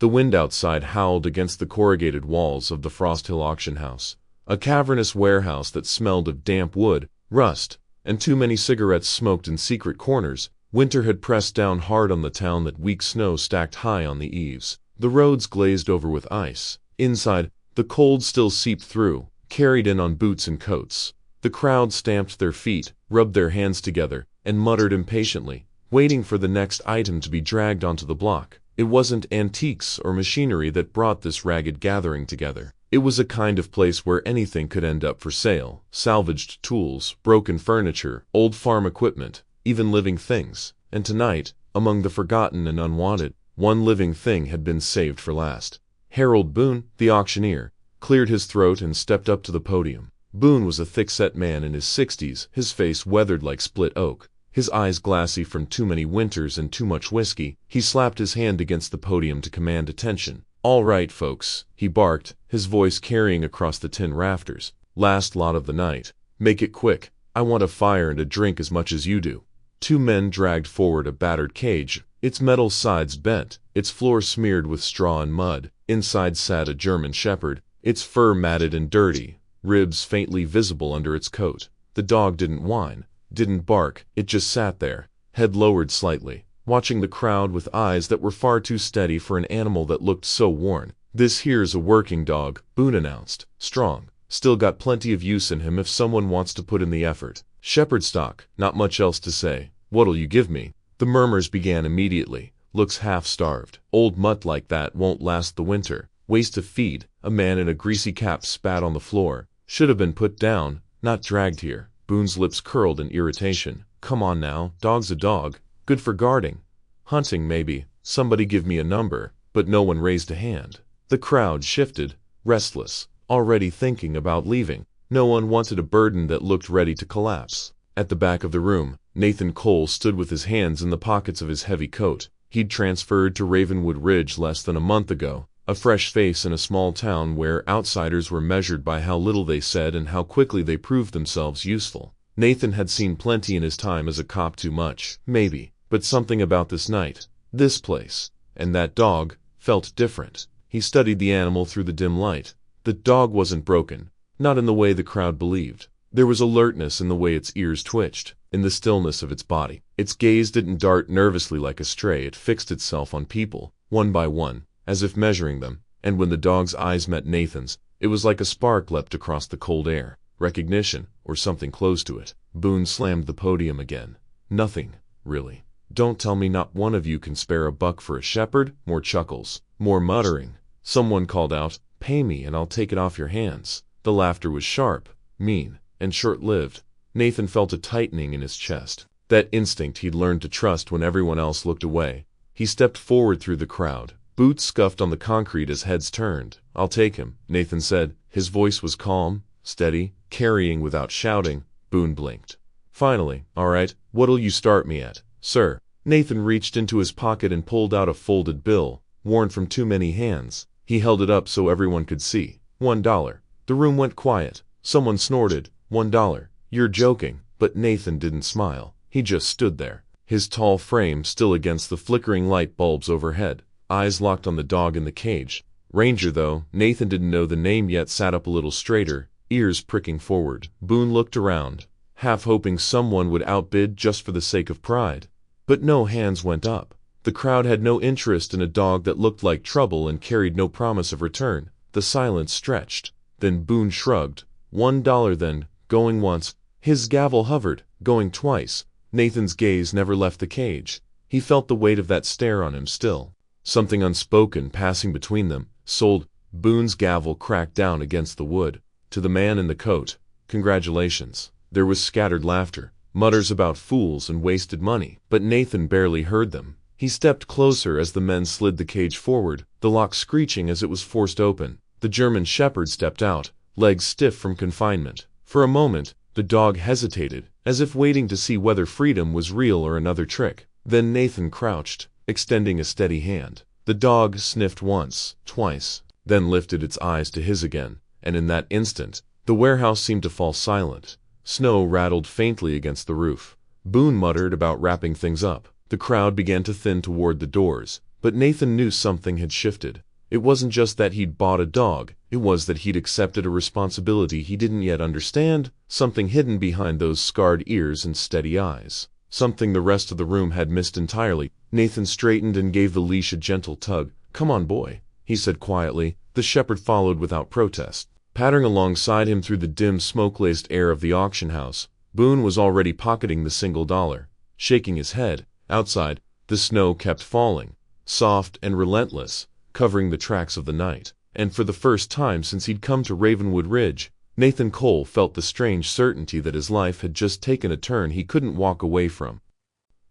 The wind outside howled against the corrugated walls of the Frost Hill auction house, a cavernous warehouse that smelled of damp wood, rust, and too many cigarettes smoked in secret corners. Winter had pressed down hard on the town, that weak snow stacked high on the eaves. The roads glazed over with ice. Inside, the cold still seeped through, carried in on boots and coats. The crowd stamped their feet, rubbed their hands together, and muttered impatiently, waiting for the next item to be dragged onto the block. It wasn't antiques or machinery that brought this ragged gathering together. It was a kind of place where anything could end up for sale: salvaged tools, broken furniture, old farm equipment, even living things. And tonight, among the forgotten and unwanted, one living thing had been saved for last. Harold Boone, the auctioneer, cleared his throat and stepped up to the podium. Boone was a thick-set man in his 60s, his face weathered like split oak, his eyes glassy from too many winters and too much whiskey. He slapped his hand against the podium to command attention. "All right, folks," he barked, his voice carrying across the tin rafters. "Last lot of the night. Make it quick. I want a fire and a drink as much as you do." Two men dragged forward a battered cage, its metal sides bent, its floor smeared with straw and mud. Inside sat a German shepherd, its fur matted and dirty, ribs faintly visible under its coat. The dog didn't whine, didn't bark, it just sat there, head lowered slightly, watching the crowd with eyes that were far too steady for an animal that looked so worn. "This here's a working dog," Boone announced. "Strong. Still got plenty of use in him if someone wants to put in the effort. Shepherd stock, not much else to say. What'll you give me?" The murmurs began immediately. "Looks half-starved. Old mutt like that won't last the winter. Waste of feed." A man in a greasy cap spat on the floor. "Should have been put down, not dragged here." Boone's lips curled in irritation. "Come on now, dog's a dog. Good for guarding. Hunting, maybe. Somebody give me a number." But no one raised a hand. The crowd shifted, restless, already thinking about leaving. No one wanted a burden that looked ready to collapse. At the back of the room, Nathan Cole stood with his hands in the pockets of his heavy coat. He'd transferred to Ravenwood Ridge less than a month ago, a fresh face in a small town where outsiders were measured by how little they said and how quickly they proved themselves useful. Nathan had seen plenty in his time as a cop, too much, maybe, but something about this night, this place, and that dog, felt different. He studied the animal through the dim light. The dog wasn't broken, not in the way the crowd believed. There was alertness in the way its ears twitched, in the stillness of its body. Its gaze didn't dart nervously like a stray, it fixed itself on people, one by one, as if measuring them, and when the dog's eyes met Nathan's, it was like a spark leapt across the cold air. Recognition, or something close to it. Boone slammed the podium again. "Nothing, really. Don't tell me not one of you can spare a buck for a shepherd?" More chuckles, more muttering. Someone called out, "Pay me and I'll take it off your hands." The laughter was sharp, mean, and short-lived. Nathan felt a tightening in his chest, that instinct he'd learned to trust when everyone else looked away. He stepped forward through the crowd. Boots scuffed on the concrete as heads turned. "I'll take him," Nathan said. His voice was calm, steady, carrying without shouting. Boone blinked. Finally, "All right, what'll you start me at, sir?" Nathan reached into his pocket and pulled out a folded bill, worn from too many hands. He held it up so everyone could see. $1. The room went quiet. Someone snorted. $1. "You're joking." But Nathan didn't smile. He just stood there, his tall frame still against the flickering light bulbs overhead, eyes locked on the dog in the cage. Ranger, though Nathan didn't know the name yet, sat up a little straighter, ears pricking forward. Boone looked around, half hoping someone would outbid just for the sake of pride. But no hands went up. The crowd had no interest in a dog that looked like trouble and carried no promise of return. The silence stretched. Then Boone shrugged. $1 then, going once. His gavel hovered, going twice. Nathan's gaze never left the cage. He felt the weight of that stare on him still. Something unspoken passing between them. "Sold." Boone's gavel cracked down against the wood. To the man in the coat, "Congratulations." There was scattered laughter, mutters about fools and wasted money, but Nathan barely heard them. He stepped closer as the men slid the cage forward, the lock screeching as it was forced open. The German shepherd stepped out, legs stiff from confinement. For a moment, the dog hesitated, as if waiting to see whether freedom was real or another trick. Then Nathan crouched, extending a steady hand. The dog sniffed once, twice, then lifted its eyes to his again, and in that instant, the warehouse seemed to fall silent. Snow rattled faintly against the roof. Boone muttered about wrapping things up. The crowd began to thin toward the doors. But Nathan knew something had shifted. It wasn't just that he'd bought a dog, it was that he'd accepted a responsibility he didn't yet understand, something hidden behind those scarred ears and steady eyes. Something the rest of the room had missed entirely. Nathan straightened and gave the leash a gentle tug. "Come on, boy," he said quietly. The shepherd followed without protest. Pattering alongside him through the dim, smoke-laced air of the auction house, Boone was already pocketing the $1. Shaking his head, outside, the snow kept falling, soft and relentless, covering the tracks of the night. And for the first time since he'd come to Ravenwood Ridge, Nathan Cole felt the strange certainty that his life had just taken a turn he couldn't walk away from.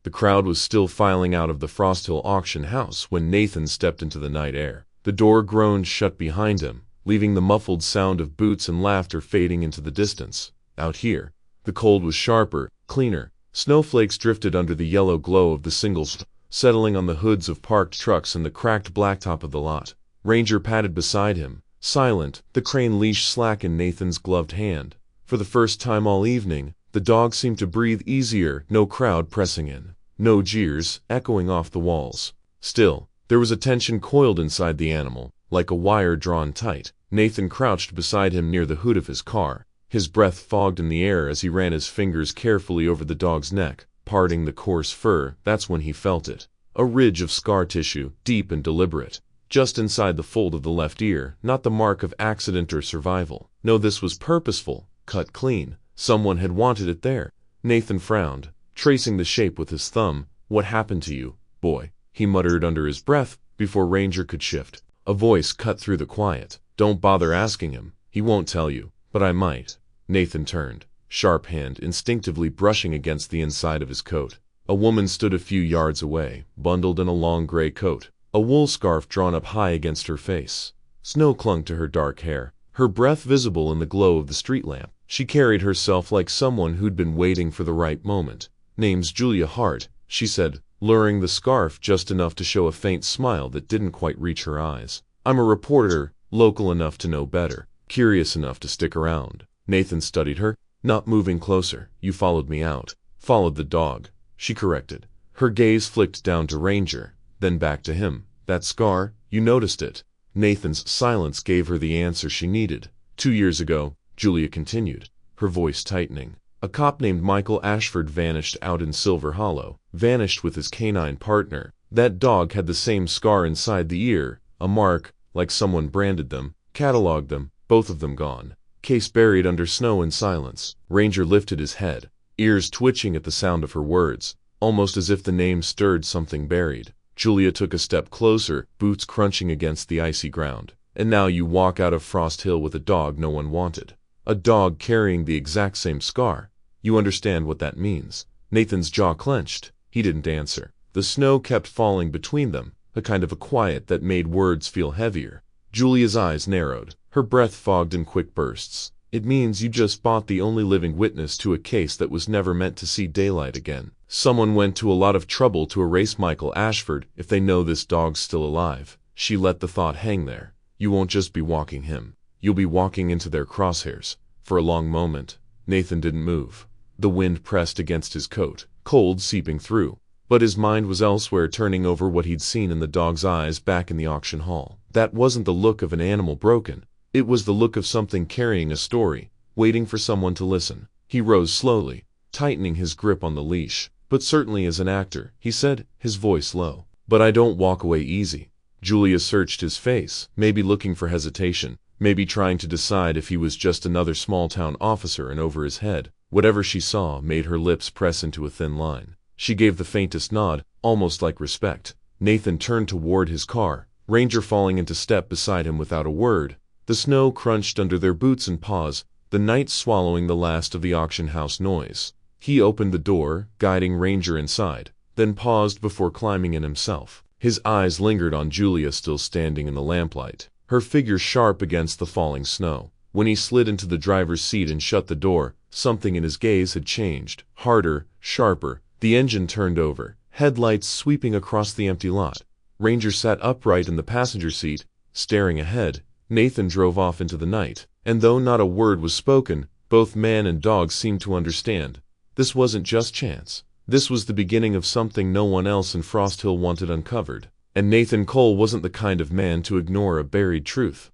The crowd was still filing out of the Frost Hill auction house when Nathan stepped into the night air. The door groaned shut behind him, leaving the muffled sound of boots and laughter fading into the distance. Out here, the cold was sharper, cleaner. Snowflakes drifted under the yellow glow of the singles, settling on the hoods of parked trucks and the cracked blacktop of the lot. Ranger padded beside him, silent, the crane leash slack in Nathan's gloved hand. For the first time all evening, the dog seemed to breathe easier, no crowd pressing in, no jeers echoing off the walls. Still, there was a tension coiled inside the animal, like a wire drawn tight. Nathan crouched beside him near the hood of his car, his breath fogged in the air as he ran his fingers carefully over the dog's neck, parting the coarse fur. That's when he felt it. A ridge of scar tissue, deep and deliberate. Just inside the fold of the left ear, not the mark of accident or survival. No, this was purposeful, cut clean. Someone had wanted it there. Nathan frowned, tracing the shape with his thumb. "What happened to you, boy?" he muttered under his breath before Ranger could shift. A voice cut through the quiet. "Don't bother asking him. He won't tell you, but I might." Nathan turned, sharp hand instinctively brushing against the inside of his coat. A woman stood a few yards away, bundled in a long gray coat, a wool scarf drawn up high against her face. Snow clung to her dark hair, her breath visible in the glow of the street lamp. She carried herself like someone who'd been waiting for the right moment. "Name's Julia Hart," she said, lowering the scarf just enough to show a faint smile that didn't quite reach her eyes. "I'm a reporter, local enough to know better, curious enough to stick around." Nathan studied her, not moving closer. "You followed me out." "Followed the dog," she corrected. Her gaze flicked down to Ranger, then back to him. "That scar, you noticed it?" Nathan's silence gave her the answer she needed. 2 years ago, Julia continued, her voice tightening, a cop named Michael Ashford vanished out in Silver Hollow, vanished with his canine partner. That dog had the same scar inside the ear, a mark, like someone branded them, cataloged them, both of them gone. Case buried under snow and silence. Ranger lifted his head, ears twitching at the sound of her words, almost as if the name stirred something buried. Julia took a step closer, boots crunching against the icy ground. "And now you walk out of Frost Hill with a dog no one wanted. A dog carrying the exact same scar. You understand what that means?" Nathan's jaw clenched. He didn't answer. The snow kept falling between them, a kind of a quiet that made words feel heavier. Julia's eyes narrowed, her breath fogged in quick bursts. "It means you just bought the only living witness to a case that was never meant to see daylight again. Someone went to a lot of trouble to erase Michael Ashford. If they know this dog's still alive." She let the thought hang there. "You won't just be walking him. You'll be walking into their crosshairs." For a long moment, Nathan didn't move. The wind pressed against his coat, cold seeping through. But his mind was elsewhere, turning over what he'd seen in the dog's eyes back in the auction hall. That wasn't the look of an animal broken. It was the look of something carrying a story, waiting for someone to listen. He rose slowly, tightening his grip on the leash. "But certainly as an actor," he said, his voice low. "But I don't walk away easy." Julia searched his face, maybe looking for hesitation, maybe trying to decide if he was just another small-town officer and over his head. Whatever she saw made her lips press into a thin line. She gave the faintest nod, almost like respect. Nathan turned toward his car, Ranger falling into step beside him without a word. The snow crunched under their boots and paws, the night swallowing the last of the auction house noise. He opened the door, guiding Ranger inside, then paused before climbing in himself. His eyes lingered on Julia still standing in the lamplight, her figure sharp against the falling snow. When he slid into the driver's seat and shut the door, something in his gaze had changed, harder, sharper. The engine turned over, headlights sweeping across the empty lot. Ranger sat upright in the passenger seat, staring ahead. Nathan drove off into the night, and though not a word was spoken, both man and dog seemed to understand. This wasn't just chance. This was the beginning of something no one else in Frost Hill wanted uncovered. And Nathan Cole wasn't the kind of man to ignore a buried truth.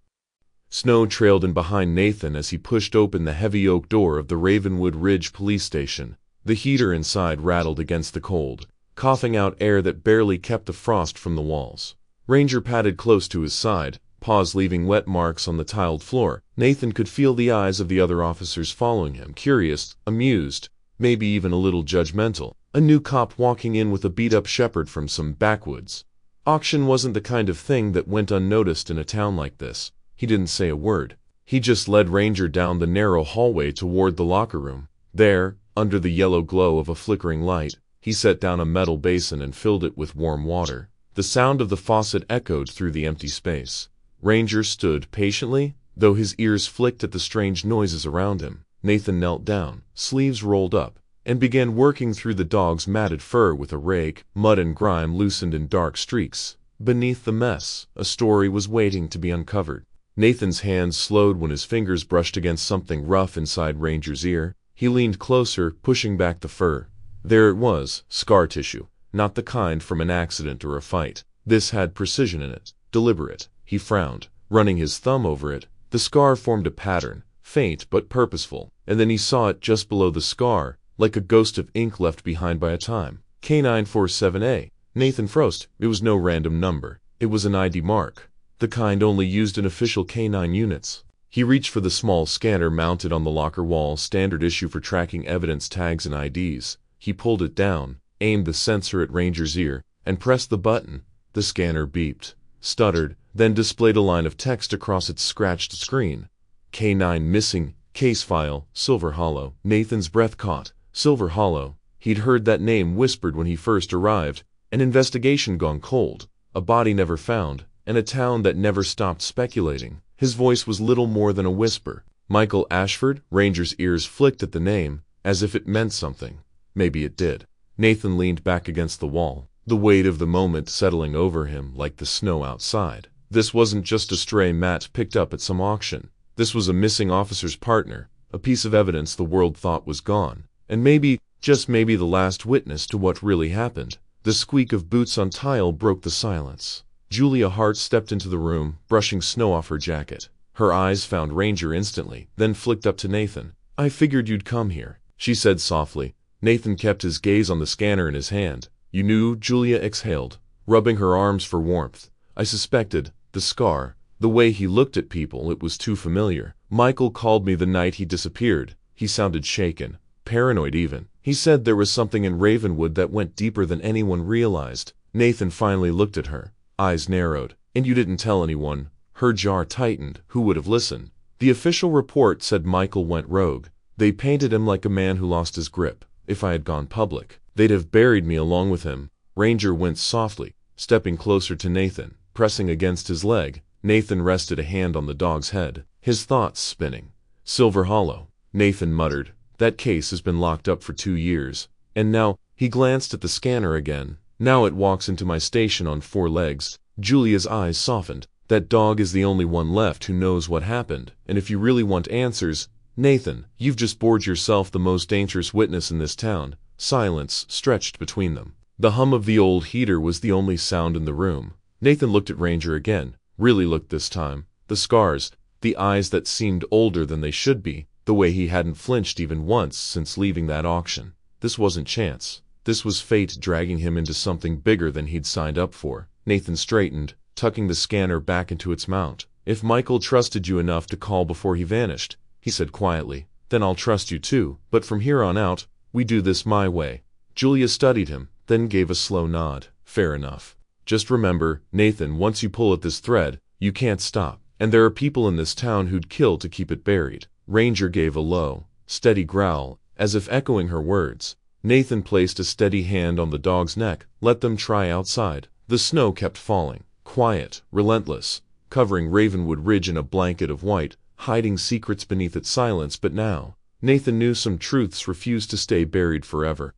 Snow trailed in behind Nathan as he pushed open the heavy oak door of the Ravenwood Ridge police station. The heater inside rattled against the cold, coughing out air that barely kept the frost from the walls. Ranger padded close to his side, paws leaving wet marks on the tiled floor. Nathan could feel the eyes of the other officers following him, curious, amused, maybe even a little judgmental. A new cop walking in with a beat-up shepherd from some backwoods. Auction wasn't the kind of thing that went unnoticed in a town like this. He didn't say a word. He just led Ranger down the narrow hallway toward the locker room. There, under the yellow glow of a flickering light, he set down a metal basin and filled it with warm water. The sound of the faucet echoed through the empty space. Ranger stood patiently, though his ears flicked at the strange noises around him. Nathan knelt down, sleeves rolled up, and began working through the dog's matted fur with a rake. Mud and grime loosened in dark streaks. Beneath the mess, a story was waiting to be uncovered. Nathan's hands slowed when his fingers brushed against something rough inside Ranger's ear. He leaned closer, pushing back the fur. There it was, scar tissue, not the kind from an accident or a fight. This had precision in it, deliberate. He frowned, running his thumb over it. The scar formed a pattern, faint but purposeful, and then he saw it just below the scar, like a ghost of ink left behind by a time. K947A. Nathan froze. It was no random number. It was an ID mark, the kind only used in official K9 units. He reached for the small scanner mounted on the locker wall, standard issue for tracking evidence tags and IDs. He pulled it down, aimed the sensor at Ranger's ear, and pressed the button. The scanner beeped, stuttered, then displayed a line of text across its scratched screen. K9 missing, case file, Silver Hollow. Nathan's breath caught. Silver Hollow. He'd heard that name whispered when he first arrived. An investigation gone cold, a body never found, and a town that never stopped speculating. His voice was little more than a whisper. Michael Ashford? Ranger's ears flicked at the name, as if it meant something. Maybe it did. Nathan leaned back against the wall, the weight of the moment settling over him like the snow outside. This wasn't just a stray mat picked up at some auction. This was a missing officer's partner, a piece of evidence the world thought was gone, and maybe, just maybe, the last witness to what really happened. The squeak of boots on tile broke the silence. Julia Hart stepped into the room, brushing snow off her jacket. Her eyes found Ranger instantly, then flicked up to Nathan. "I figured you'd come here," she said softly. Nathan kept his gaze on the scanner in his hand. "You knew?" Julia exhaled, rubbing her arms for warmth. "I suspected. The scar, the way he looked at people, it was too familiar. Michael called me the night he disappeared." He sounded shaken, paranoid even. He said there was something in Ravenwood that went deeper than anyone realized. Nathan finally looked at her, eyes narrowed. "And you didn't tell anyone?" Her jaw tightened. Who would have listened? The official report said Michael went rogue. They painted him like a man who lost his grip. If I had gone public, they'd have buried me along with him. Ranger winced softly, stepping closer to Nathan, pressing against his leg. Nathan rested a hand on the dog's head, his thoughts spinning. "Silver Hollow," Nathan muttered. "That case has been locked up for 2 years. And now," he glanced at the scanner again, "now it walks into my station on 4 legs. Julia's eyes softened. "That dog is the only one left who knows what happened. And if you really want answers, Nathan, you've just bored yourself the most dangerous witness in this town." Silence stretched between them. The hum of the old heater was the only sound in the room. Nathan looked at Ranger again, really looked this time. The scars, the eyes that seemed older than they should be, the way he hadn't flinched even once since leaving that auction. This wasn't chance. This was fate dragging him into something bigger than he'd signed up for. Nathan straightened, tucking the scanner back into its mount. "If Michael trusted you enough to call before he vanished," he said quietly, "then I'll trust you too. But from here on out, we do this my way." Julia studied him, then gave a slow nod. "Fair enough. Just remember, Nathan, once you pull at this thread, you can't stop. And there are people in this town who'd kill to keep it buried." Ranger gave a low, steady growl, as if echoing her words. Nathan placed a steady hand on the dog's neck. "Let them try outside." The snow kept falling, quiet, relentless, covering Ravenwood Ridge in a blanket of white, hiding secrets beneath its silence. But now, Nathan knew some truths refused to stay buried forever.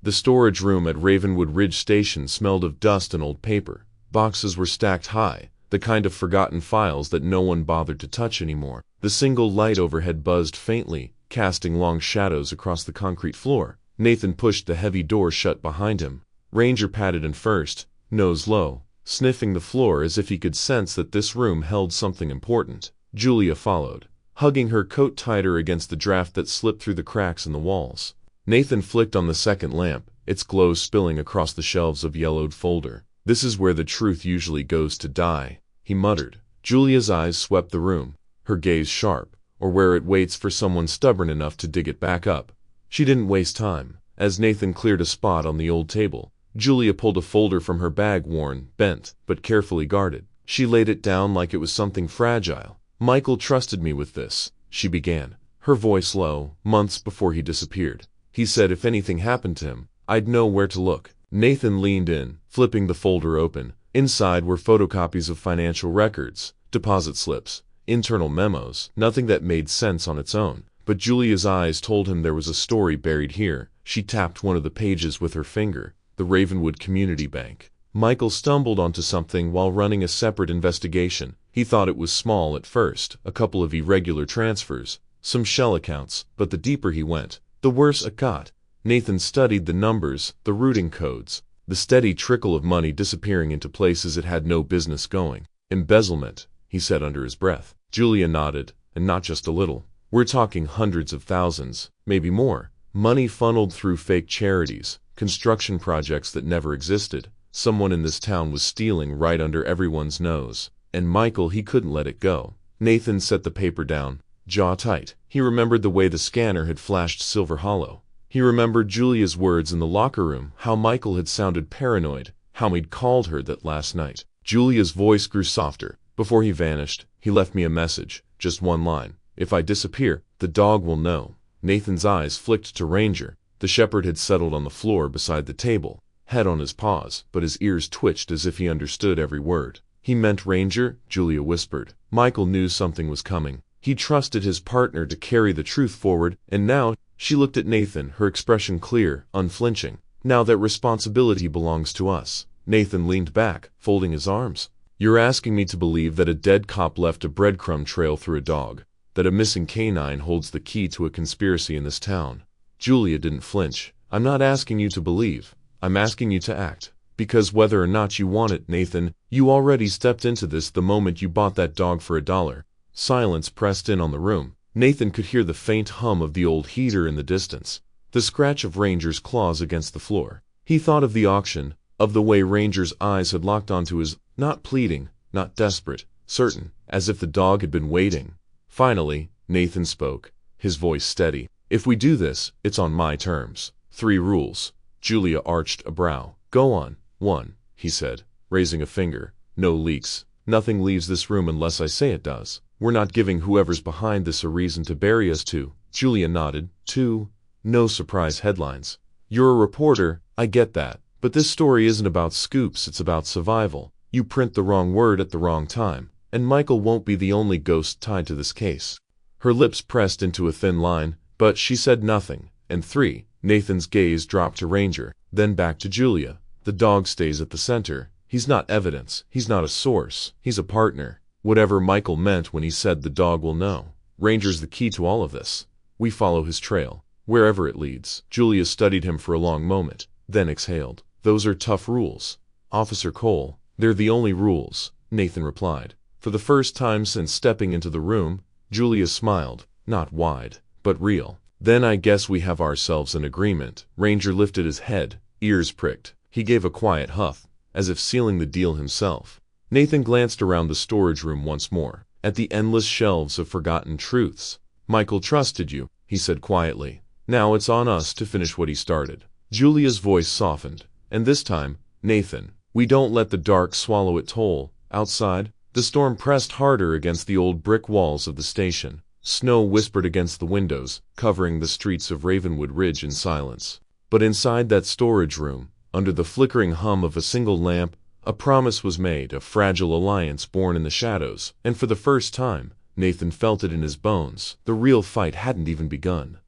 The storage room at Ravenwood Ridge Station smelled of dust and old paper. Boxes were stacked high, the kind of forgotten files that no one bothered to touch anymore. The single light overhead buzzed faintly, casting long shadows across the concrete floor. Nathan pushed the heavy door shut behind him. Ranger padded in first, nose low, sniffing the floor as if he could sense that this room held something important. Julia followed, hugging her coat tighter against the draft that slipped through the cracks in the walls. Nathan flicked on the second lamp, its glow spilling across the shelves of yellowed folder. "This is where the truth usually goes to die," he muttered. Julia's eyes swept the room, her gaze sharp, or where it waits for someone stubborn enough to dig it back up. She didn't waste time. As Nathan cleared a spot on the old table, Julia pulled a folder from her bag, worn, bent, but carefully guarded. She laid it down like it was something fragile. "Michael trusted me with this," she began, her voice low, months before he disappeared. "He said if anything happened to him, I'd know where to look." Nathan leaned in, flipping the folder open. Inside were photocopies of financial records, deposit slips, internal memos, nothing that made sense on its own. But Julia's eyes told him there was a story buried here. She tapped one of the pages with her finger. The Ravenwood Community Bank. Michael stumbled onto something while running a separate investigation. He thought it was small at first, a couple of irregular transfers, some shell accounts, but the deeper he went, the worse it got. Nathan studied the numbers, the routing codes, the steady trickle of money disappearing into places it had no business going. "Embezzlement," he said under his breath. Julia nodded, and not just a little. "We're talking hundreds of thousands, maybe more. Money funneled through fake charities, construction projects that never existed. Someone in this town was stealing right under everyone's nose. And Michael, he couldn't let it go." Nathan set the paper down, jaw tight. He remembered the way the scanner had flashed Silver Hollow. He remembered Julia's words in the locker room, how Michael had sounded paranoid, how he'd called her that last night. Julia's voice grew softer. "Before he vanished, he left me a message, just one line. If I disappear, the dog will know." Nathan's eyes flicked to Ranger. The shepherd had settled on the floor beside the table, head on his paws, but his ears twitched as if he understood every word. "He meant Ranger," Julia whispered. Michael knew something was coming. He trusted his partner to carry the truth forward, and now she looked at Nathan, her expression clear, unflinching. "Now that responsibility belongs to us." Nathan leaned back, folding his arms. "You're asking me to believe that a dead cop left a breadcrumb trail through a dog, that a missing canine holds the key to a conspiracy in this town?" Julia didn't flinch. "I'm not asking you to believe. I'm asking you to act. Because whether or not you want it, Nathan, you already stepped into this the moment you bought that dog for $1. Silence pressed in on the room. Nathan could hear the faint hum of the old heater in the distance, the scratch of Ranger's claws against the floor. He thought of the auction, of the way Ranger's eyes had locked onto his, not pleading, not desperate, certain, as if the dog had been waiting. Finally, Nathan spoke, his voice steady. "If we do this, it's on my terms. 3 rules. Julia arched a brow. "Go on." "1," he said, raising a finger. "No leaks. Nothing leaves this room unless I say it does. We're not giving whoever's behind this a reason to bury us too." Julia nodded. 2. No surprise headlines. "You're a reporter, I get that. But this story isn't about scoops, it's about survival. You print the wrong word at the wrong time, and Michael won't be the only ghost tied to this case." Her lips pressed into a thin line, but she said nothing. "And 3, Nathan's gaze dropped to Ranger, then back to Julia. "The dog stays at the center. He's not evidence. He's not a source. He's a partner. Whatever Michael meant when he said the dog will know. Ranger's the key to all of this. We follow his trail, wherever it leads." Julia studied him for a long moment, then exhaled. "Those are tough rules, Officer Cole." "They're the only rules," Nathan replied. For the first time since stepping into the room, Julia smiled, not wide, but real. "Then I guess we have ourselves an agreement." Ranger lifted his head, ears pricked. He gave a quiet huff, as if sealing the deal himself. Nathan glanced around the storage room once more, at the endless shelves of forgotten truths. "Michael trusted you," he said quietly. "Now it's on us to finish what he started." Julia's voice softened, and this time, "Nathan, we don't let the dark swallow its whole." Outside, the storm pressed harder against the old brick walls of the station. Snow whispered against the windows, covering the streets of Ravenwood Ridge in silence. But inside that storage room, under the flickering hum of a single lamp, a promise was made, a fragile alliance born in the shadows, and for the first time, Nathan felt it in his bones. The real fight hadn't even begun.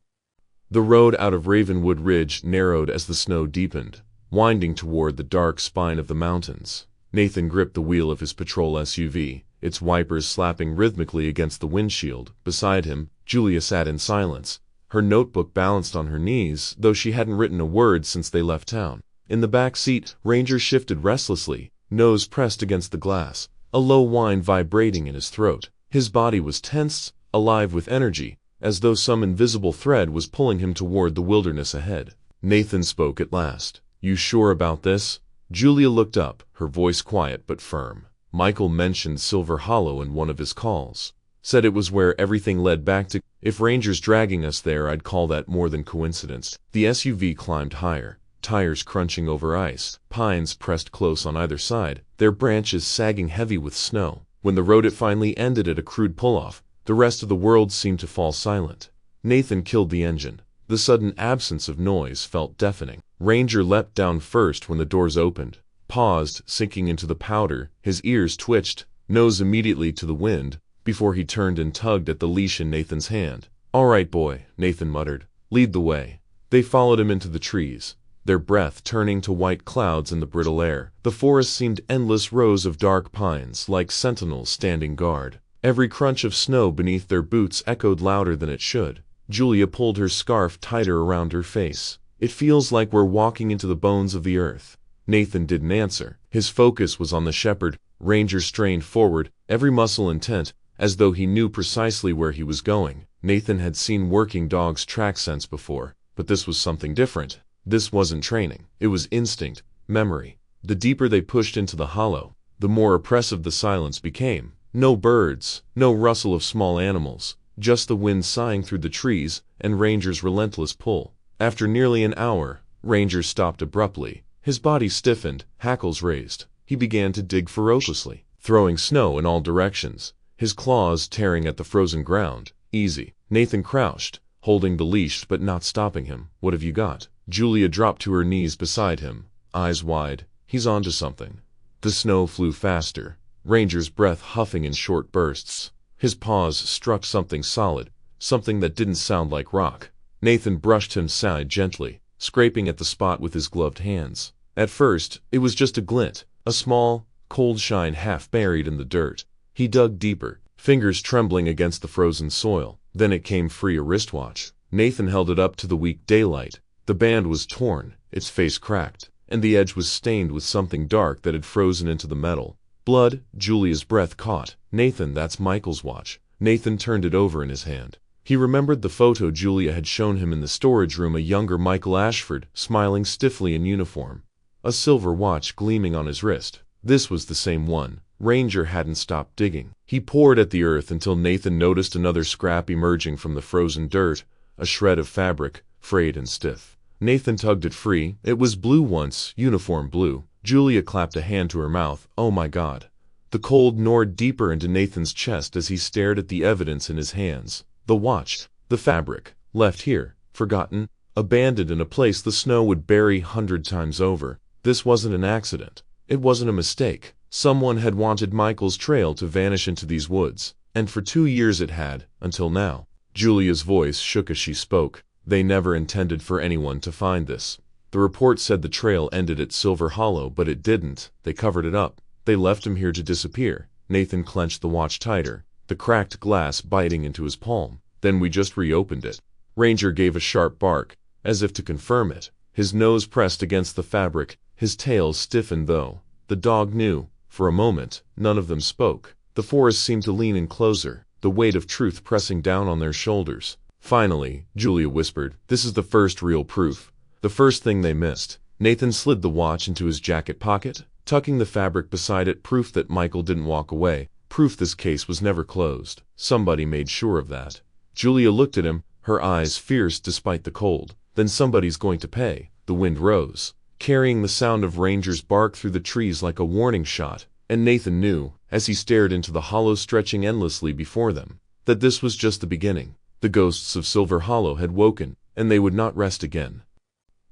The road out of Ravenwood Ridge narrowed as the snow deepened, winding toward the dark spine of the mountains. Nathan gripped the wheel of his patrol SUV, its wipers slapping rhythmically against the windshield. Beside him, Julia sat in silence, her notebook balanced on her knees, though she hadn't written a word since they left town. In the back seat, Ranger shifted restlessly, nose pressed against the glass, a low whine vibrating in his throat. His body was tense, alive with energy, as though some invisible thread was pulling him toward the wilderness ahead. Nathan spoke at last. "You sure about this?" Julia looked up, her voice quiet but firm. "Michael mentioned Silver Hollow in one of his calls. Said it was where everything led back to. If Ranger's dragging us there, I'd call that more than coincidence." The SUV climbed higher, tires crunching over ice, pines pressed close on either side, their branches sagging heavy with snow. When the road finally ended at a crude pull-off, the rest of the world seemed to fall silent. Nathan killed the engine. The sudden absence of noise felt deafening. Ranger leapt down first when the doors opened, paused, sinking into the powder, his ears twitched, nose immediately to the wind, before he turned and tugged at the leash in Nathan's hand. "All right, boy," Nathan muttered. "Lead the way." They followed him into the trees, their breath turning to white clouds in the brittle air. The forest seemed endless rows of dark pines, like sentinels standing guard. Every crunch of snow beneath their boots echoed louder than it should. Julia pulled her scarf tighter around her face. "It feels like we're walking into the bones of the earth." Nathan didn't answer. His focus was on the shepherd. Ranger strained forward, every muscle intent, as though he knew precisely where he was going. Nathan had seen working dogs' track sense before, but this was something different. This wasn't training. It was instinct, memory. The deeper they pushed into the hollow, the more oppressive the silence became. No birds, no rustle of small animals, just the wind sighing through the trees and Ranger's relentless pull. After nearly an hour, Ranger stopped abruptly. His body stiffened, hackles raised. He began to dig ferociously, throwing snow in all directions, his claws tearing at the frozen ground. "Easy." Nathan crouched, holding the leash but not stopping him. "What have you got?" Julia dropped to her knees beside him, eyes wide. "He's onto something." The snow flew faster, Ranger's breath huffing in short bursts. His paws struck something solid, something that didn't sound like rock. Nathan brushed him aside gently, scraping at the spot with his gloved hands. At first, it was just a glint, a small, cold shine half buried in the dirt. He dug deeper, fingers trembling against the frozen soil. Then it came free, a wristwatch. Nathan held it up to the weak daylight. The band was torn, its face cracked, and the edge was stained with something dark that had frozen into the metal. Blood. Julia's breath caught. "Nathan, that's Michael's watch." Nathan turned it over in his hand. He remembered the photo Julia had shown him in the storage room, a younger Michael Ashford, smiling stiffly in uniform, a silver watch gleaming on his wrist. This was the same one. Ranger hadn't stopped digging. He poured at the earth until Nathan noticed another scrap emerging from the frozen dirt, a shred of fabric, frayed and stiff. Nathan tugged it free. It was blue once, uniform blue. Julia clapped a hand to her mouth. "Oh my God." The cold gnawed deeper into Nathan's chest as he stared at the evidence in his hands. The watch, the fabric, left here, forgotten, abandoned in a place the snow would bury 100 times over. This wasn't an accident. It wasn't a mistake. Someone had wanted Michael's trail to vanish into these woods, and for 2 years it had, until now. Julia's voice shook as she spoke. "They never intended for anyone to find this. The report said the trail ended at Silver Hollow, but it didn't. They covered it up. They left him here to disappear." Nathan clenched the watch tighter, the cracked glass biting into his palm. "Then we just reopened it." Ranger gave a sharp bark, as if to confirm it. His nose pressed against the fabric, his tail stiffened though. The dog knew. For a moment, none of them spoke. The forest seemed to lean in closer, the weight of truth pressing down on their shoulders. Finally, Julia whispered, "This is the first real proof. The first thing they missed." Nathan slid the watch into his jacket pocket, tucking the fabric beside it. Proof that Michael didn't walk away. Proof this case was never closed. Somebody made sure of that. Julia looked at him, her eyes fierce despite the cold. "Then somebody's going to pay." The wind rose, carrying the sound of Ranger's bark through the trees like a warning shot, and Nathan knew, as he stared into the hollow stretching endlessly before them, that this was just the beginning. The ghosts of Silver Hollow had woken, and they would not rest again.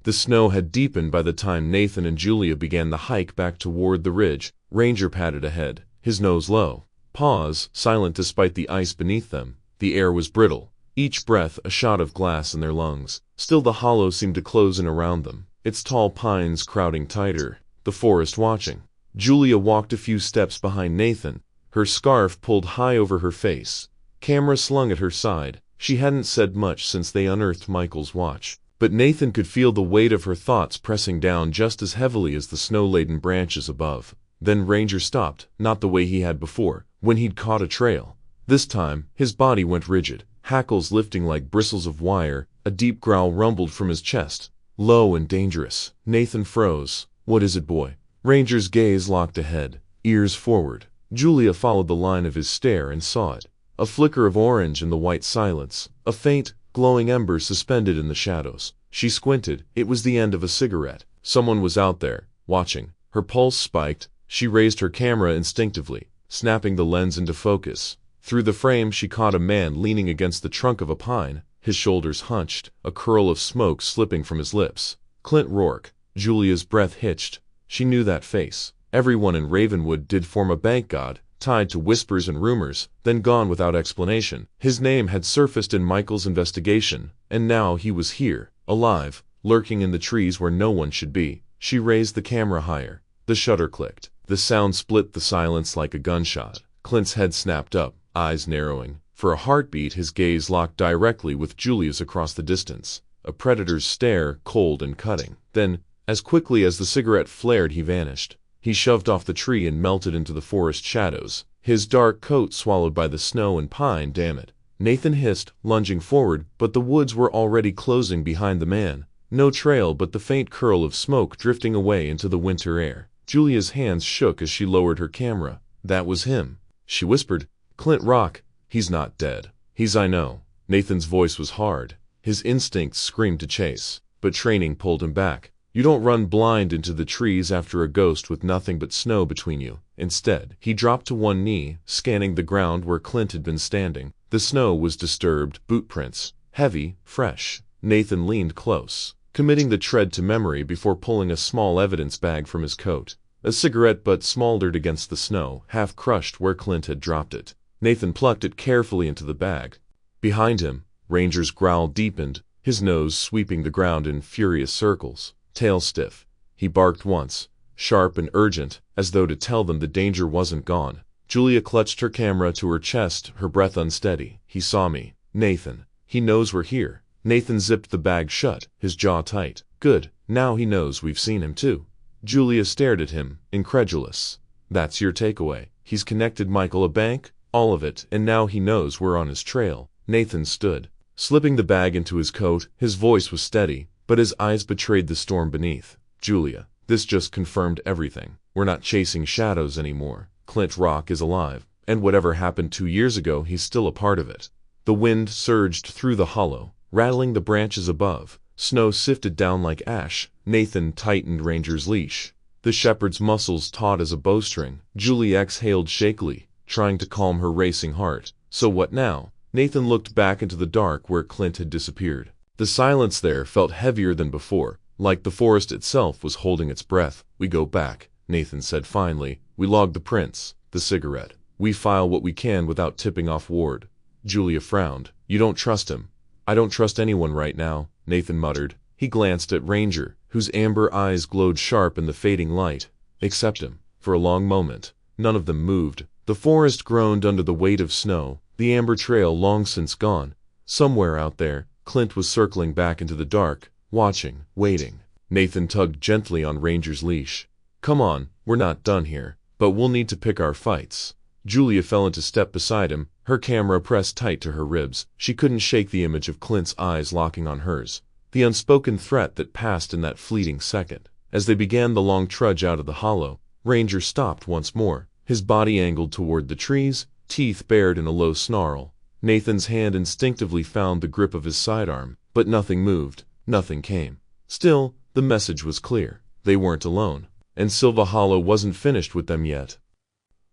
The snow had deepened by the time Nathan and Julia began the hike back toward the ridge. Ranger padded ahead, his nose low, paws silent despite the ice beneath them. The air was brittle, each breath a shot of glass in their lungs. Still the hollow seemed to close in around them, its tall pines crowding tighter, the forest watching. Julia walked a few steps behind Nathan, her scarf pulled high over her face, camera slung at her side. She hadn't said much since they unearthed Michael's watch, but Nathan could feel the weight of her thoughts pressing down just as heavily as the snow-laden branches above. Then Ranger stopped, not the way he had before, when he'd caught a trail. This time, his body went rigid, hackles lifting like bristles of wire. A deep growl rumbled from his chest. Low and dangerous. Nathan froze. "What is it, boy?" Ranger's gaze locked ahead, ears forward. Julia followed the line of his stare and saw it. A flicker of orange in the white silence. A faint, glowing ember suspended in the shadows. She squinted. It was the end of a cigarette. Someone was out there, watching. Her pulse spiked. She raised her camera instinctively, snapping the lens into focus. Through the frame she caught a man leaning against the trunk of a pine, his shoulders hunched, a curl of smoke slipping from his lips. Clint Rourke. Julia's breath hitched. She knew that face. Everyone in Ravenwood did form a bank god, tied to whispers and rumors, then gone without explanation. His name had surfaced in Michael's investigation, and now he was here, alive, lurking in the trees where no one should be. She raised the camera higher. The shutter clicked. The sound split the silence like a gunshot. Clint's head snapped up, eyes narrowing. For a heartbeat his gaze locked directly with Julia's across the distance. A predator's stare, cold and cutting. Then, as quickly as the cigarette flared, he vanished. He shoved off the tree and melted into the forest shadows, his dark coat swallowed by the snow and pine. "Damn it," Nathan hissed, lunging forward, but the woods were already closing behind the man. No trail but the faint curl of smoke drifting away into the winter air. Julia's hands shook as she lowered her camera. "That was him," she whispered. "Clint Rourke. He's not dead. I know." Nathan's voice was hard. His instincts screamed to chase, but training pulled him back. You don't run blind into the trees after a ghost with nothing but snow between you. Instead, he dropped to one knee, scanning the ground where Clint had been standing. The snow was disturbed, boot prints, heavy, fresh. Nathan leaned close, committing the tread to memory before pulling a small evidence bag from his coat. A cigarette butt smoldered against the snow, half crushed where Clint had dropped it. Nathan plucked it carefully into the bag. Behind him, Ranger's growl deepened, his nose sweeping the ground in furious circles, tail stiff. He barked once, sharp and urgent, as though to tell them the danger wasn't gone. Julia clutched her camera to her chest, her breath unsteady. "He saw me. Nathan. He knows we're here." Nathan zipped the bag shut, his jaw tight. "Good. Now he knows we've seen him too." Julia stared at him, incredulous. "That's your takeaway? He's connected Michael a bank? All of it, and now he knows we're on his trail." Nathan stood, slipping the bag into his coat. His voice was steady, but his eyes betrayed the storm beneath. "Julia, this just confirmed everything. We're not chasing shadows anymore. Clint Rourke is alive, and whatever happened 2 years ago, he's still a part of it." The wind surged through the hollow, rattling the branches above. Snow sifted down like ash. Nathan tightened Ranger's leash. The shepherd's muscles taut as a bowstring. Julia exhaled shakily, trying to calm her racing heart. "So what now?" Nathan looked back into the dark where Clint had disappeared. The silence there felt heavier than before, like the forest itself was holding its breath. "We go back," Nathan said finally. "We log the prints, the cigarette. We file what we can without tipping off Ward." Julia frowned. "You don't trust him?" "I don't trust anyone right now," Nathan muttered. He glanced at Ranger, whose amber eyes glowed sharp in the fading light. "Except him." For a long moment, none of them moved. The forest groaned under the weight of snow, the amber trail long since gone. Somewhere out there, Clint was circling back into the dark, watching, waiting. Nathan tugged gently on Ranger's leash. "Come on, we're not done here, but we'll need to pick our fights." Julia fell into step beside him, her camera pressed tight to her ribs. She couldn't shake the image of Clint's eyes locking on hers, the unspoken threat that passed in that fleeting second. As they began the long trudge out of the hollow, Ranger stopped once more, his body angled toward the trees, teeth bared in a low snarl. Nathan's hand instinctively found the grip of his sidearm, but nothing moved, nothing came. Still, the message was clear. They weren't alone, and Silva Hollow wasn't finished with them yet.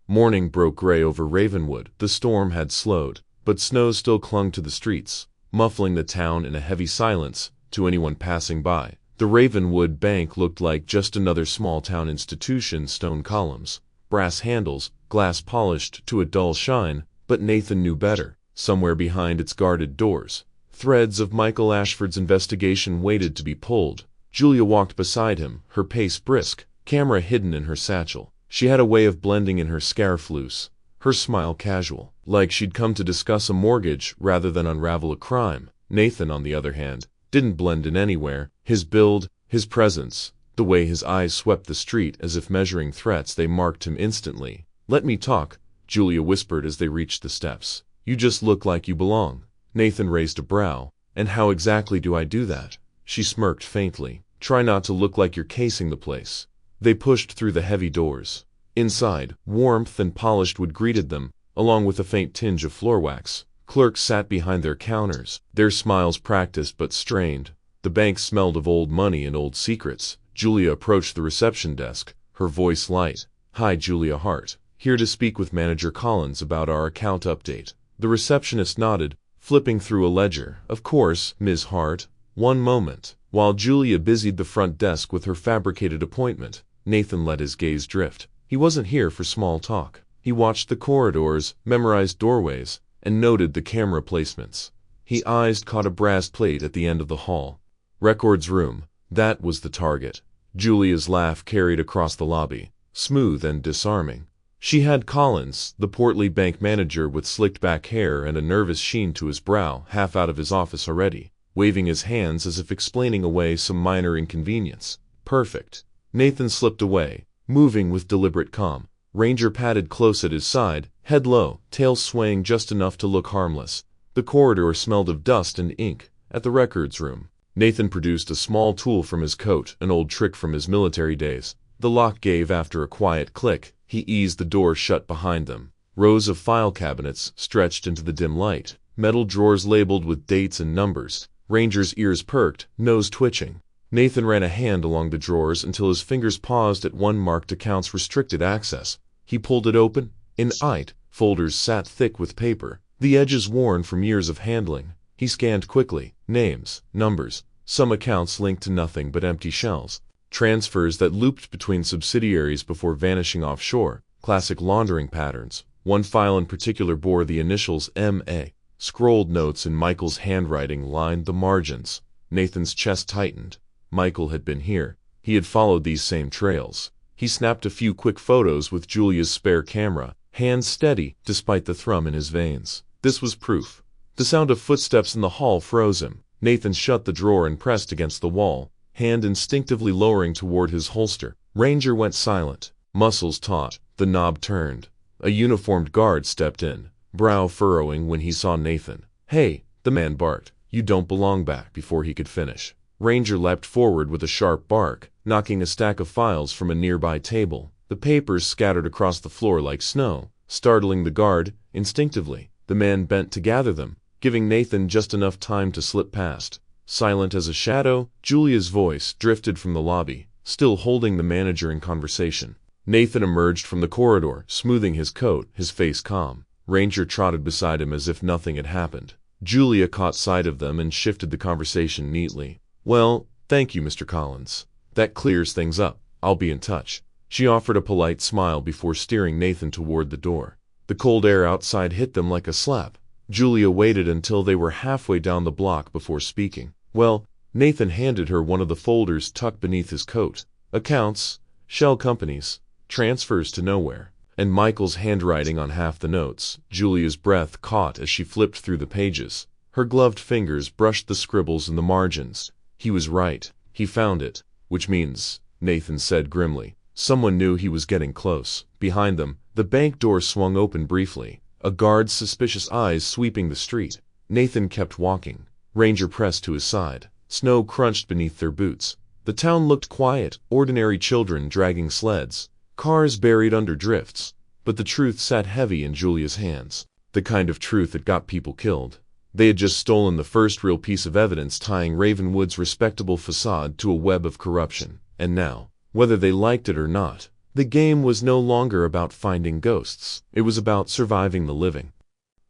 Morning broke gray over Ravenwood. The storm had slowed, but snow still clung to the streets, muffling the town in a heavy silence to anyone passing by. The Ravenwood Bank looked like just another small-town institution, stone columns, brass handles, glass polished to a dull shine, but Nathan knew better. Somewhere behind its guarded doors, threads of Michael Ashford's investigation waited to be pulled. Julia walked beside him, her pace brisk, camera hidden in her satchel. She had a way of blending in her scarf loose, her smile casual, like she'd come to discuss a mortgage rather than unravel a crime. Nathan, on the other hand, didn't blend in anywhere. His build, his presence, The way his eyes swept the street as if measuring threats, they marked him instantly. "Let me talk," Julia whispered as they reached the steps. "You just look like you belong." Nathan raised a brow. "And how exactly do I do that?" She smirked faintly. "Try not to look like you're casing the place." They pushed through the heavy doors. Inside, warmth and polished wood greeted them, along with a faint tinge of floor wax. Clerks sat behind their counters, their smiles practiced but strained. The bank smelled of old money and old secrets. Julia approached the reception desk, her voice light. "Hi, Julia Hart. Here to speak with Manager Collins about our account update." The receptionist nodded, flipping through a ledger. "Of course, Ms. Hart. One moment." While Julia busied the front desk with her fabricated appointment, Nathan let his gaze drift. He wasn't here for small talk. He watched the corridors, memorized doorways, and noted the camera placements. His eyes caught a brass plate at the end of the hall. Records room. That was the target. Julia's laugh carried across the lobby, smooth and disarming. She had Collins, the portly bank manager with slicked back hair and a nervous sheen to his brow, half out of his office already, waving his hands as if explaining away some minor inconvenience. Perfect. Nathan slipped away, moving with deliberate calm. Ranger padded close at his side, head low, tail swaying just enough to look harmless. The corridor smelled of dust and ink. At the records room, Nathan produced a small tool from his coat, an old trick from his military days. The lock gave after a quiet click. He eased the door shut behind them. Rows of file cabinets stretched into the dim light, metal drawers labeled with dates and numbers. Ranger's ears perked, nose twitching. Nathan ran a hand along the drawers until his fingers paused at one marked Accounts Restricted Access. He pulled it open. In it, folders sat thick with paper, the edges worn from years of handling. He scanned quickly. Names, numbers, some accounts linked to nothing but empty shells. Transfers that looped between subsidiaries before vanishing offshore. Classic laundering patterns. One file in particular bore the initials M.A. Scrolled notes in Michael's handwriting lined the margins. Nathan's chest tightened. Michael had been here. He had followed these same trails. He snapped a few quick photos with Julia's spare camera, hands steady despite the thrum in his veins. This was proof. The sound of footsteps in the hall froze him. Nathan shut the drawer and pressed against the wall, hand instinctively lowering toward his holster. Ranger went silent, muscles taut, the knob turned. A uniformed guard stepped in, brow furrowing when he saw Nathan. "Hey," the man barked. "You don't belong back," before he could finish. Ranger leapt forward with a sharp bark, knocking a stack of files from a nearby table. The papers scattered across the floor like snow, startling the guard. Instinctively, the man bent to gather them, giving Nathan just enough time to slip past. Silent as a shadow, Julia's voice drifted from the lobby, still holding the manager in conversation. Nathan emerged from the corridor, smoothing his coat, his face calm. Ranger trotted beside him as if nothing had happened. Julia caught sight of them and shifted the conversation neatly. "Well, thank you, Mr. Collins. That clears things up. I'll be in touch." She offered a polite smile before steering Nathan toward the door. The cold air outside hit them like a slap. Julia waited until they were halfway down the block before speaking. "Well," Nathan handed her one of the folders tucked beneath his coat. "Accounts, shell companies, transfers to nowhere." And Michael's handwriting on half the notes. Julia's breath caught as she flipped through the pages. Her gloved fingers brushed the scribbles in the margins. He was right. He found it. "Which means," Nathan said grimly, someone knew he was getting close. Behind them, the bank door swung open briefly, a guard's suspicious eyes sweeping the street. Nathan kept walking. Ranger pressed to his side. Snow crunched beneath their boots. The town looked quiet, ordinary children dragging sleds, cars buried under drifts. But the truth sat heavy in Julia's hands. The kind of truth that got people killed. They had just stolen the first real piece of evidence tying Ravenwood's respectable facade to a web of corruption. And now, whether they liked it or not, the game was no longer about finding ghosts. It was about surviving the living.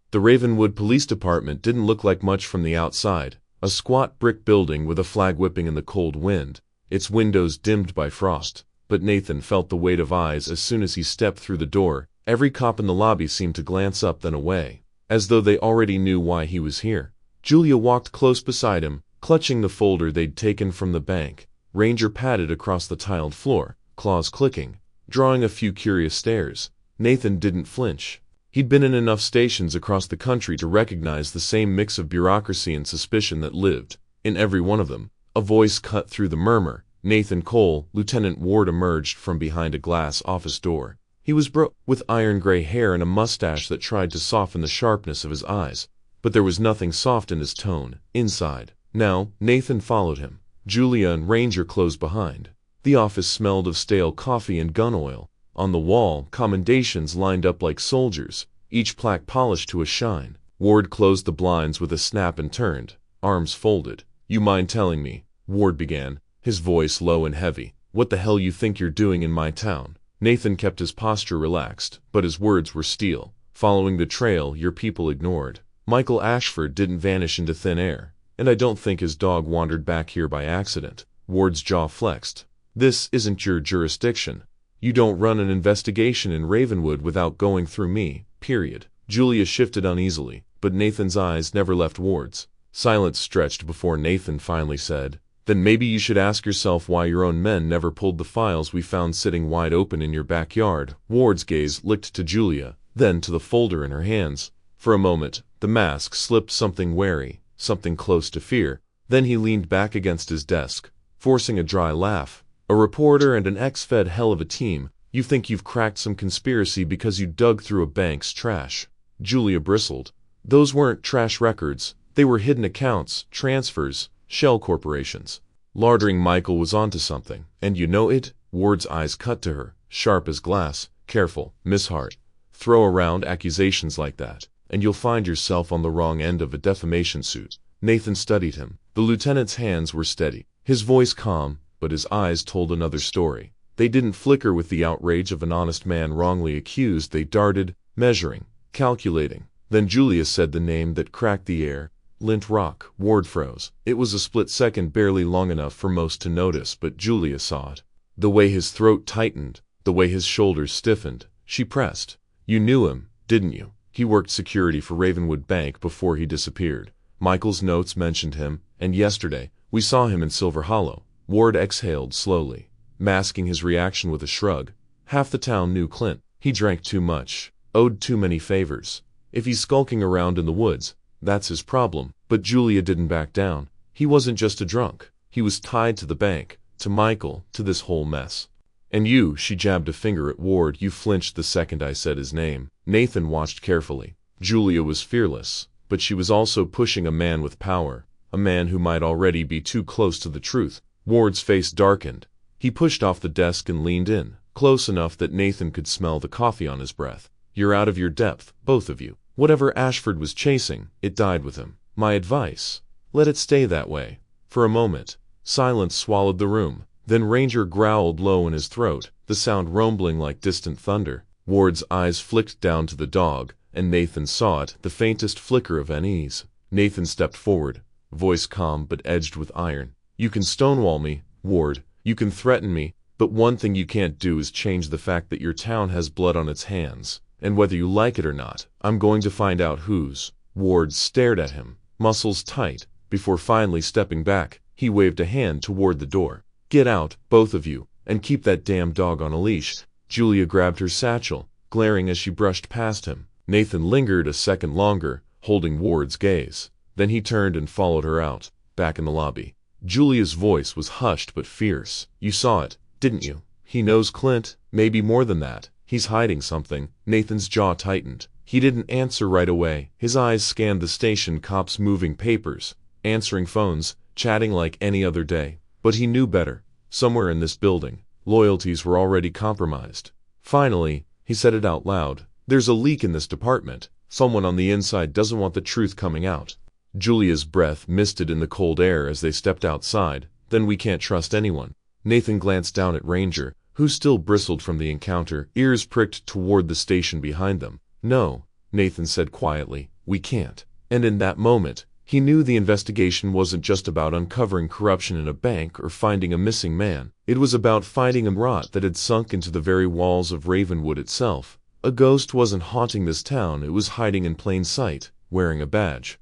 The Ravenwood Police Department didn't look like much from the outside. A squat brick building with a flag whipping in the cold wind, its windows dimmed by frost. But Nathan felt the weight of eyes as soon as he stepped through the door. Every cop in the lobby seemed to glance up then away, as though they already knew why he was here. Julia walked close beside him, clutching the folder they'd taken from the bank. Ranger padded across the tiled floor, claws clicking, drawing a few curious stares. Nathan didn't flinch. He'd been in enough stations across the country to recognize the same mix of bureaucracy and suspicion that lived in every one of them. A voice cut through the murmur. Nathan Cole, Lieutenant Ward, emerged from behind a glass office door. He was with iron gray hair and a mustache that tried to soften the sharpness of his eyes, but there was nothing soft in his tone. Inside. Now, Nathan followed him. Julia and Ranger closed behind. The office smelled of stale coffee and gun oil. On the wall, commendations lined up like soldiers, each plaque polished to a shine. Ward closed the blinds with a snap and turned, arms folded. "You mind telling me," Ward began, his voice low and heavy, "what the hell you think you're doing in my town?" Nathan kept his posture relaxed, but his words were steel. "Following the trail your people ignored. Michael Ashford didn't vanish into thin air, and I don't think his dog wandered back here by accident." Ward's jaw flexed. "This isn't your jurisdiction. You don't run an investigation in Ravenwood without going through me, period." Julia shifted uneasily, but Nathan's eyes never left Ward's. Silence stretched before Nathan finally said, "Then maybe you should ask yourself why your own men never pulled the files we found sitting wide open in your backyard." Ward's gaze licked to Julia, then to the folder in her hands. For a moment, the mask slipped something wary, something close to fear. Then he leaned back against his desk, forcing a dry laugh. "A reporter and an ex-Fed hell of a team. You think you've cracked some conspiracy because you dug through a bank's trash." Julia bristled. "Those weren't trash records. They were hidden accounts, transfers, shell corporations. Lardering Michael was onto something, and you know it." Ward's eyes cut to her, sharp as glass. "Careful, Miss Hart. Throw around accusations like that, and you'll find yourself on the wrong end of a defamation suit." Nathan studied him. The lieutenant's hands were steady, his voice calm, but his eyes told another story. They didn't flicker with the outrage of an honest man wrongly accused. They darted, measuring, calculating. Then Julia said the name that cracked the air. Lint Rock. Ward froze. It was a split second, barely long enough for most to notice, but Julia saw it. The way his throat tightened, the way his shoulders stiffened. She pressed. "You knew him, didn't you? He worked security for Ravenwood Bank before he disappeared. Michael's notes mentioned him, and yesterday, we saw him in Silver Hollow." Ward exhaled slowly, masking his reaction with a shrug. "Half the town knew Clint. He drank too much, owed too many favors. If he's skulking around in the woods, that's his problem." But Julia didn't back down. "He wasn't just a drunk. He was tied to the bank, to Michael, to this whole mess. And you," she jabbed a finger at Ward, "you flinched the second I said his name." Nathan watched carefully. Julia was fearless, but she was also pushing a man with power, a man who might already be too close to the truth. Ward's face darkened. He pushed off the desk and leaned in, close enough that Nathan could smell the coffee on his breath. "You're out of your depth, both of you. Whatever Ashford was chasing, it died with him. My advice, let it stay that way." For a moment, silence swallowed the room. Then Ranger growled low in his throat, the sound rumbling like distant thunder. Ward's eyes flicked down to the dog, and Nathan saw it, the faintest flicker of unease. Nathan stepped forward, voice calm but edged with iron. "You can stonewall me, Ward. You can threaten me, but one thing you can't do is change the fact that your town has blood on its hands. And whether you like it or not, I'm going to find out whose." Ward stared at him, muscles tight. Before finally stepping back, he waved a hand toward the door. "Get out, both of you, and keep that damn dog on a leash." Julia grabbed her satchel, glaring as she brushed past him. Nathan lingered a second longer, holding Ward's gaze. Then he turned and followed her out, back in the lobby. Julia's voice was hushed but fierce. "You saw it, didn't you? He knows Clint, maybe more than that. He's hiding something." Nathan's jaw tightened. He didn't answer right away. His eyes scanned the station cops moving papers, answering phones, chatting like any other day. But he knew better. Somewhere in this building, loyalties were already compromised. Finally, he said it out loud. "There's a leak in this department. Someone on the inside doesn't want the truth coming out." Julia's breath misted in the cold air as they stepped outside. "Then we can't trust anyone." Nathan glanced down at Ranger, who still bristled from the encounter, ears pricked toward the station behind them. "No," Nathan said quietly, "we can't." And in that moment, he knew the investigation wasn't just about uncovering corruption in a bank or finding a missing man. It was about fighting a rot that had sunk into the very walls of Ravenwood itself. A ghost wasn't haunting this town, it was hiding in plain sight, wearing a badge.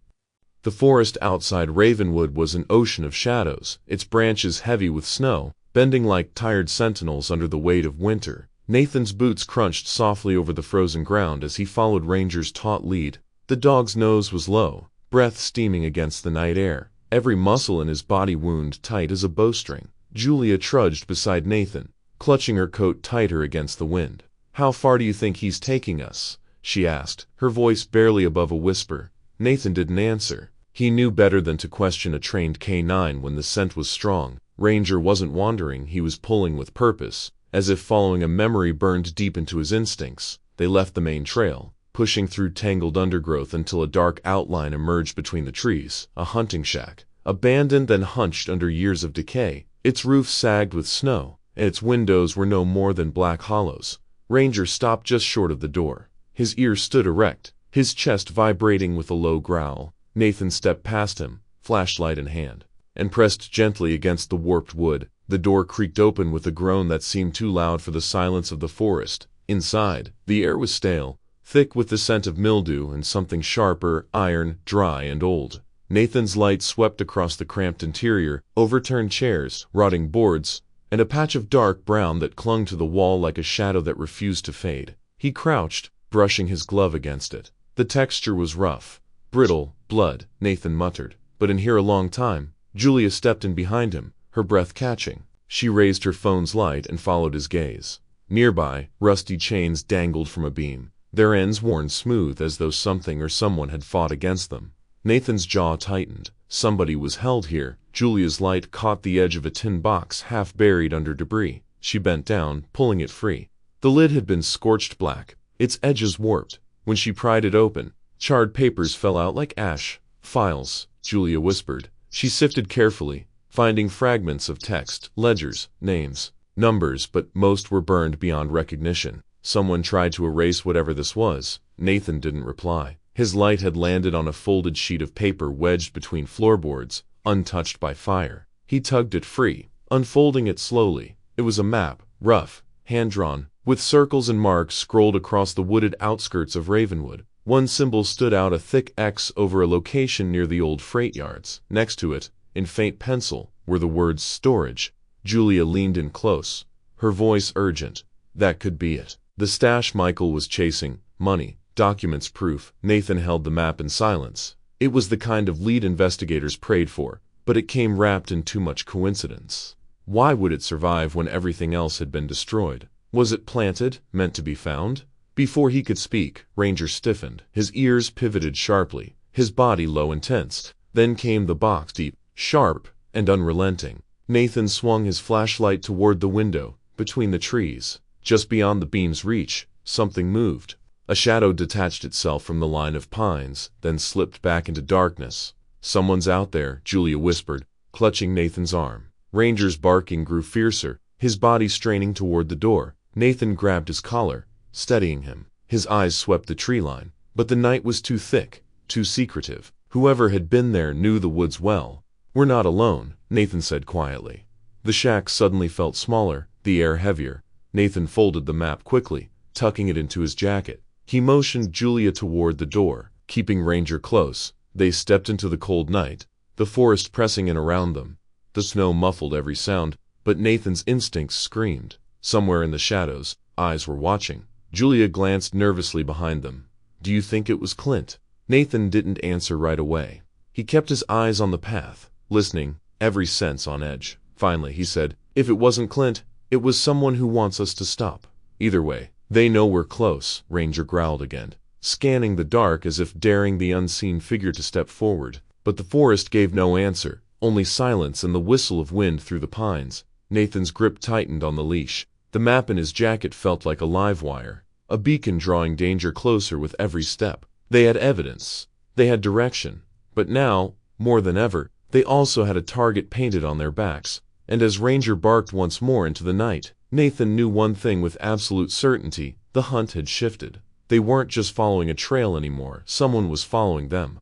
The forest outside Ravenwood was an ocean of shadows, its branches heavy with snow, bending like tired sentinels under the weight of winter. Nathan's boots crunched softly over the frozen ground as he followed Ranger's taut lead. The dog's nose was low, breath steaming against the night air, every muscle in his body wound tight as a bowstring. Julia trudged beside Nathan, clutching her coat tighter against the wind. "How far do you think he's taking us?" she asked, her voice barely above a whisper. Nathan didn't answer. He knew better than to question a trained K9 when the scent was strong. Ranger wasn't wandering, he was pulling with purpose, as if following a memory burned deep into his instincts. They left the main trail, pushing through tangled undergrowth until a dark outline emerged between the trees. A hunting shack, abandoned and hunched under years of decay. Its roof sagged with snow, and its windows were no more than black hollows. Ranger stopped just short of the door. His ears stood erect, his chest vibrating with a low growl. Nathan stepped past him, flashlight in hand, and pressed gently against the warped wood. The door creaked open with a groan that seemed too loud for the silence of the forest. Inside, the air was stale, thick with the scent of mildew and something sharper, iron, dry and old. Nathan's light swept across the cramped interior, overturned chairs, rotting boards, and a patch of dark brown that clung to the wall like a shadow that refused to fade. He crouched, brushing his glove against it. The texture was rough, brittle, blood, Nathan muttered. "But in here a long time." Julia stepped in behind him, her breath catching. She raised her phone's light and followed his gaze. Nearby, rusty chains dangled from a beam, their ends worn smooth as though something or someone had fought against them. Nathan's jaw tightened. Somebody was held here. Julia's light caught the edge of a tin box half buried under debris. She bent down, pulling it free. The lid had been scorched black, its edges warped. When she pried it open, charred papers fell out like ash. "Files," Julia whispered. She sifted carefully, finding fragments of text, ledgers, names, numbers, but most were burned beyond recognition. Someone tried to erase whatever this was. Nathan didn't reply. His light had landed on a folded sheet of paper wedged between floorboards, untouched by fire. He tugged it free, unfolding it slowly. It was a map, rough, hand-drawn, with circles and marks scrolled across the wooded outskirts of Ravenwood. One symbol stood out, a thick X over a location near the old freight yards. Next to it, in faint pencil, were the words storage. Julia leaned in close, her voice urgent. That could be it. The stash Michael was chasing, money, documents, proof. Nathan held the map in silence. It was the kind of lead investigators prayed for, but it came wrapped in too much coincidence. Why would it survive when everything else had been destroyed? Was it planted, meant to be found? Before he could speak, Ranger stiffened. His ears pivoted sharply, his body low and tense. Then came the box, deep, sharp, and unrelenting. Nathan swung his flashlight toward the window, between the trees. Just beyond the beam's reach, something moved. A shadow detached itself from the line of pines, then slipped back into darkness. "Someone's out there," Julia whispered, clutching Nathan's arm. Ranger's barking grew fiercer, his body straining toward the door. Nathan grabbed his collar, steadying him. His eyes swept the tree line, but the night was too thick, too secretive. Whoever had been there knew the woods well. "We're not alone," Nathan said quietly. The shack suddenly felt smaller, the air heavier. Nathan folded the map quickly, tucking it into his jacket. He motioned Julia toward the door, keeping Ranger close. They stepped into the cold night, the forest pressing in around them. The snow muffled every sound, but Nathan's instincts screamed. Somewhere in the shadows, eyes were watching. Julia glanced nervously behind them. "Do you think it was Clint?" Nathan didn't answer right away. He kept his eyes on the path, listening, every sense on edge. Finally, he said, "If it wasn't Clint, it was someone who wants us to stop. Either way, they know we're close." Ranger growled again, scanning the dark as if daring the unseen figure to step forward. But the forest gave no answer, only silence and the whistle of wind through the pines. Nathan's grip tightened on the leash. The map in his jacket felt like a live wire, a beacon drawing danger closer with every step. They had evidence, they had direction, but now, more than ever, they also had a target painted on their backs. And as Ranger barked once more into the night, Nathan knew one thing with absolute certainty: the hunt had shifted. They weren't just following a trail anymore, someone was following them.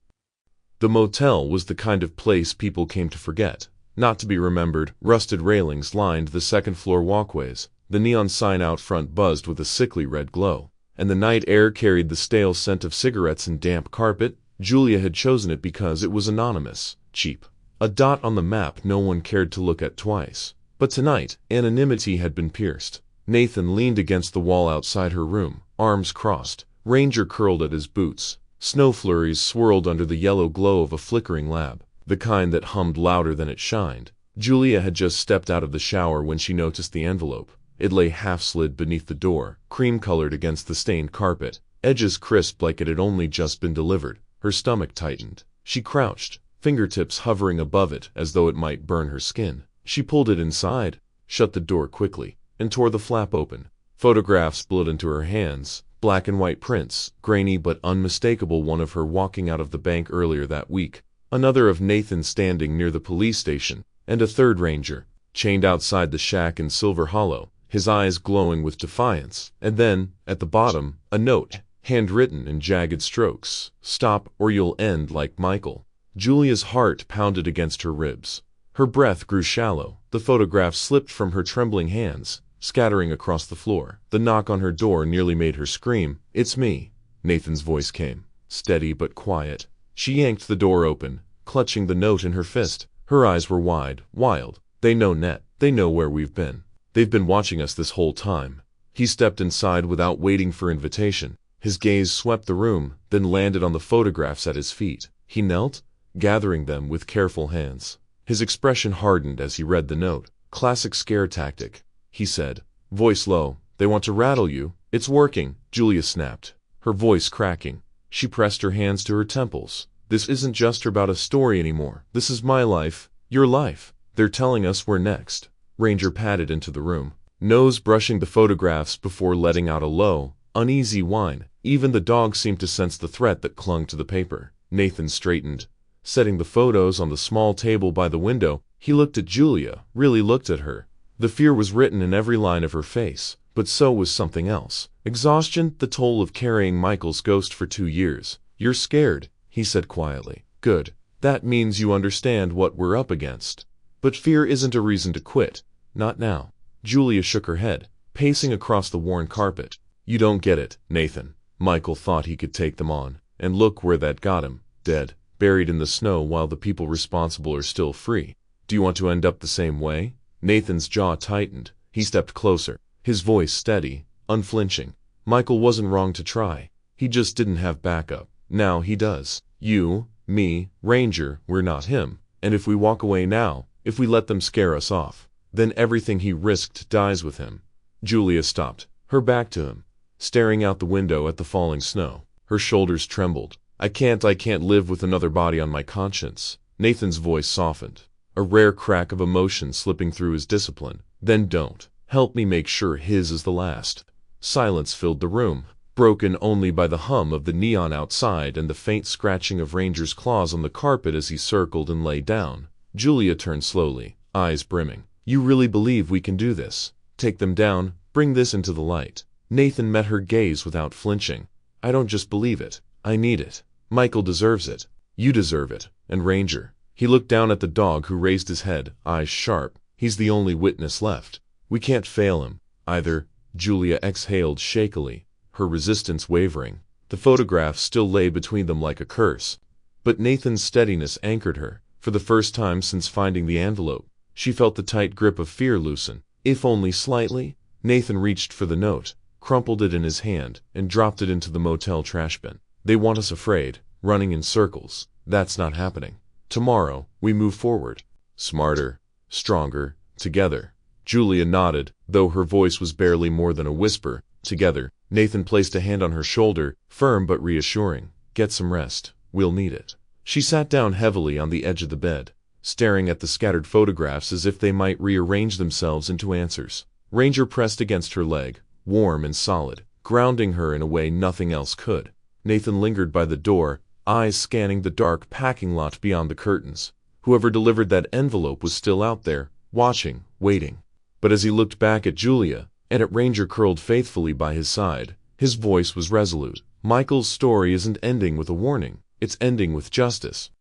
The motel was the kind of place people came to forget, not to be remembered. Rusted railings lined the second-floor walkways. The neon sign out front buzzed with a sickly red glow, and the night air carried the stale scent of cigarettes and damp carpet. Julia had chosen it because it was anonymous, cheap. A dot on the map no one cared to look at twice. But tonight, anonymity had been pierced. Nathan leaned against the wall outside her room, arms crossed. Ranger curled at his boots. Snow flurries swirled under the yellow glow of a flickering lab, the kind that hummed louder than it shined. Julia had just stepped out of the shower when she noticed the envelope. It lay half-slid beneath the door, cream-colored against the stained carpet, edges crisp like it had only just been delivered. Her stomach tightened. She crouched, fingertips hovering above it as though it might burn her skin. She pulled it inside, shut the door quickly, and tore the flap open. Photographs bled into her hands, black and white prints, grainy but unmistakable, one of her walking out of the bank earlier that week, another of Nathan standing near the police station, and a third ranger, chained outside the shack in Silver Hollow, his eyes glowing with defiance. And then, at the bottom, a note, handwritten in jagged strokes, "Stop or you'll end like Michael." Julia's heart pounded against her ribs. Her breath grew shallow. The photograph slipped from her trembling hands, scattering across the floor. The knock on her door nearly made her scream. "It's me." Nathan's voice came, steady but quiet. She yanked the door open, clutching the note in her fist. Her eyes were wide, wild. "They know Net. They know where we've been. They've been watching us this whole time." He stepped inside without waiting for invitation. His gaze swept the room, then landed on the photographs at his feet. He knelt, gathering them with careful hands. His expression hardened as he read the note. "Classic scare tactic," he said, voice low. "They want to rattle you. It's working," Julia snapped, her voice cracking. She pressed her hands to her temples. "This isn't just about a story anymore. This is my life, your life. They're telling us we're next." Ranger padded into the room, nose brushing the photographs before letting out a low, uneasy whine. Even the dog seemed to sense the threat that clung to the paper. Nathan straightened, setting the photos on the small table by the window. He looked at Julia, really looked at her. The fear was written in every line of her face, but so was something else. Exhaustion, the toll of carrying Michael's ghost for 2 years. "You're scared," he said quietly. "Good. That means you understand what we're up against. But fear isn't a reason to quit. Not now." Julia shook her head, pacing across the worn carpet. "You don't get it, Nathan. Michael thought he could take them on, and look where that got him. Dead, buried in the snow while the people responsible are still free. Do you want to end up the same way?" Nathan's jaw tightened. He stepped closer, his voice steady, unflinching. "Michael wasn't wrong to try. He just didn't have backup. Now he does. You, me, Ranger, we're not him. And if we walk away now, if we let them scare us off, then everything he risked dies with him." Julia stopped, her back to him, staring out the window at the falling snow. Her shoulders trembled. I can't live with another body on my conscience." Nathan's voice softened, a rare crack of emotion slipping through his discipline. "Then don't. Help me make sure his is the last." Silence filled the room, broken only by the hum of the neon outside and the faint scratching of Ranger's claws on the carpet as he circled and lay down. Julia turned slowly, eyes brimming. "You really believe we can do this? Take them down, bring this into the light?" Nathan met her gaze without flinching. "I don't just believe it. I need it. Michael deserves it. You deserve it. And Ranger." He looked down at the dog who raised his head, eyes sharp. "He's the only witness left. We can't fail him, either." Julia exhaled shakily, her resistance wavering. The photograph still lay between them like a curse. But Nathan's steadiness anchored her. For the first time since finding the envelope, she felt the tight grip of fear loosen, if only slightly. Nathan reached for the note, crumpled it in his hand, and dropped it into the motel trash bin. "They want us afraid, running in circles. That's not happening. Tomorrow, we move forward. Smarter, stronger, together." Julia nodded, though her voice was barely more than a whisper. "Together." Nathan placed a hand on her shoulder, firm but reassuring. "Get some rest. We'll need it." She sat down heavily on the edge of the bed, staring at the scattered photographs as if they might rearrange themselves into answers. Ranger pressed against her leg, warm and solid, grounding her in a way nothing else could. Nathan lingered by the door, eyes scanning the dark packing lot beyond the curtains. Whoever delivered that envelope was still out there, watching, waiting. But as he looked back at Julia, and at Ranger curled faithfully by his side, his voice was resolute. "Michael's story isn't ending with a warning. It's ending with justice."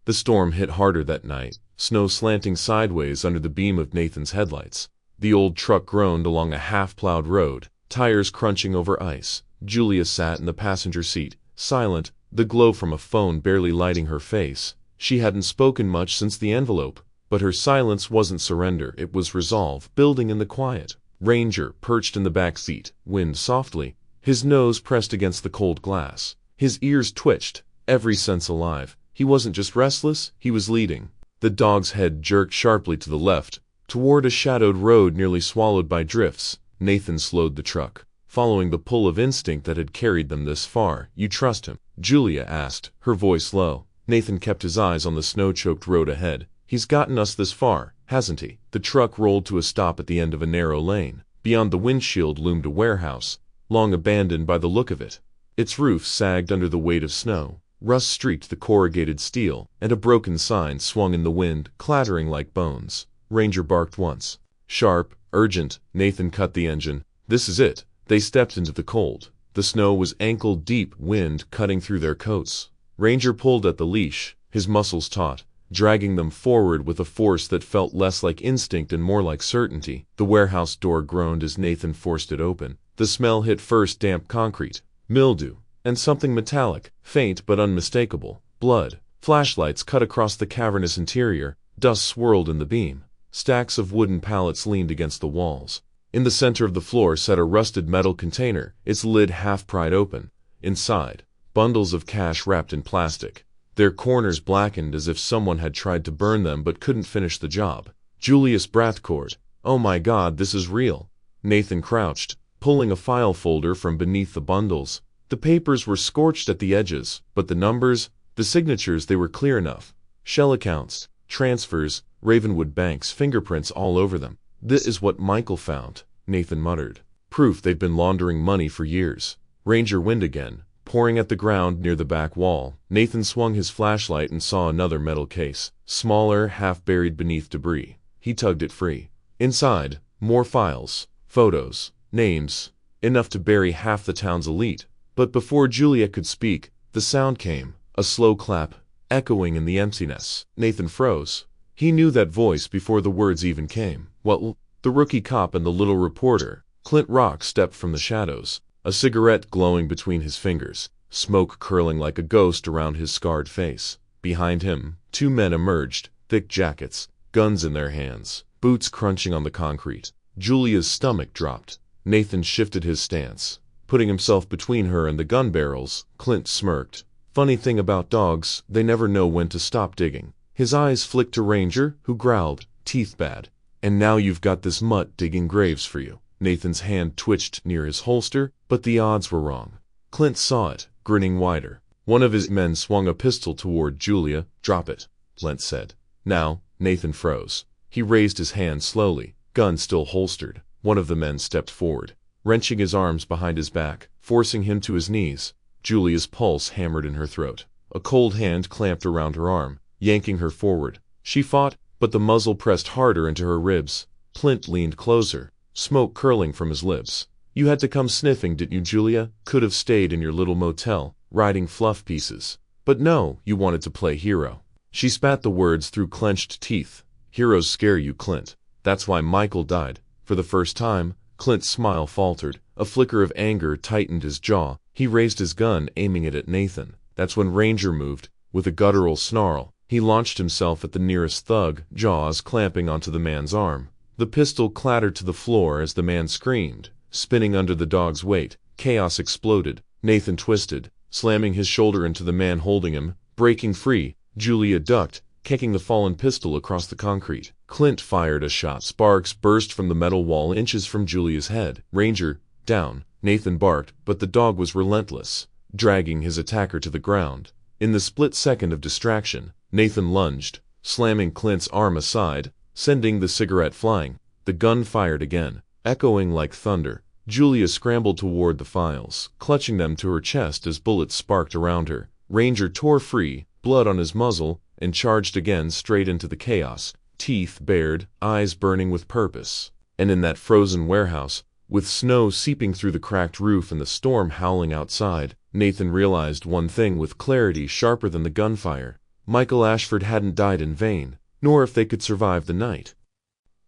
The storm hit harder that night, snow slanting sideways under the beam of Nathan's headlights. The old truck groaned along a half-plowed road, tires crunching over ice. Julia sat in the passenger seat, silent, the glow from a phone barely lighting her face. She hadn't spoken much since the envelope, but her silence wasn't surrender, it was resolve, building in the quiet. Ranger perched in the back seat, wind softly, his nose pressed against the cold glass. His ears twitched, every sense alive. He wasn't just restless, he was leading. The dog's head jerked sharply to the left, toward a shadowed road nearly swallowed by drifts. Nathan slowed the truck, following the pull of instinct that had carried them this far. "You trust him?" Julia asked, her voice low. Nathan kept his eyes on the snow-choked road ahead. "He's gotten us this far, hasn't he?" The truck rolled to a stop at the end of a narrow lane. Beyond the windshield loomed a warehouse, long abandoned by the look of it. Its roof sagged under the weight of snow. Rust streaked the corrugated steel, and a broken sign swung in the wind, clattering like bones. Ranger barked once. Sharp, urgent. Nathan cut the engine. "This is it." They stepped into the cold. The snow was ankle-deep, wind cutting through their coats. Ranger pulled at the leash, his muscles taut, dragging them forward with a force that felt less like instinct and more like certainty. The warehouse door groaned as Nathan forced it open. The smell hit first damp concrete, mildew, and something metallic, faint but unmistakable. Blood. Flashlights cut across the cavernous interior. Dust swirled in the beam. Stacks of wooden pallets leaned against the walls. In the center of the floor sat a rusted metal container, its lid half-pried open. Inside, bundles of cash wrapped in plastic, their corners blackened as if someone had tried to burn them but couldn't finish the job. Julius Brathcourt. "Oh my God, this is real." Nathan crouched, pulling a file folder from beneath the bundles. The papers were scorched at the edges, but the numbers, the signatures, they were clear enough. Shell accounts, transfers, Ravenwood banks, fingerprints all over them. "This is what Michael found," Nathan muttered. "Proof they've been laundering money for years." Ranger wind again, pouring at the ground near the back wall. Nathan swung his flashlight and saw another metal case, smaller, half-buried beneath debris. He tugged it free. Inside, more files, photos, names, enough to bury half the town's elite. But before Julia could speak, the sound came, a slow clap, echoing in the emptiness. Nathan froze. He knew that voice before the words even came. "Well," the rookie cop and the little reporter. Clint Rock stepped from the shadows, a cigarette glowing between his fingers, smoke curling like a ghost around his scarred face. Behind him, two men emerged, thick jackets, guns in their hands, boots crunching on the concrete. Julia's stomach dropped. Nathan shifted his stance, putting himself between her and the gun barrels. Clint smirked. "Funny thing about dogs, they never know when to stop digging." His eyes flicked to Ranger, who growled, "Teeth bad. And now you've got this mutt digging graves for you." Nathan's hand twitched near his holster, but the odds were wrong. Clint saw it, grinning wider. One of his men swung a pistol toward Julia. "Drop it," Clint said. "Now." Nathan froze. He raised his hand slowly, gun still holstered. One of the men stepped forward, wrenching his arms behind his back, forcing him to his knees. Julia's pulse hammered in her throat. A cold hand clamped around her arm, yanking her forward. She fought, but the muzzle pressed harder into her ribs. Clint leaned closer, smoke curling from his lips. "You had to come sniffing, didn't you, Julia? Could have stayed in your little motel, riding fluff pieces. But no, you wanted to play hero." She spat the words through clenched teeth. "Heroes scare you, Clint. That's why Michael died." For the first time, Clint's smile faltered. A flicker of anger tightened his jaw. He raised his gun, aiming it at Nathan. That's when Ranger moved. With a guttural snarl, he launched himself at the nearest thug, jaws clamping onto the man's arm. The pistol clattered to the floor as the man screamed, spinning under the dog's weight. Chaos exploded. Nathan twisted, slamming his shoulder into the man holding him, breaking free. Julia ducked, kicking the fallen pistol across the concrete. Clint fired a shot. Sparks burst from the metal wall inches from Julia's head. "Ranger, down," Nathan barked, but the dog was relentless, dragging his attacker to the ground. In the split second of distraction, Nathan lunged, slamming Clint's arm aside, sending the cigarette flying. The gun fired again, echoing like thunder. Julia scrambled toward the files, clutching them to her chest as bullets sparked around her. Ranger tore free, blood on his muzzle, and charged again straight into the chaos, teeth bared, eyes burning with purpose. And in that frozen warehouse, with snow seeping through the cracked roof and the storm howling outside, Nathan realized one thing with clarity sharper than the gunfire. Michael Ashford hadn't died in vain, nor if they could survive the night.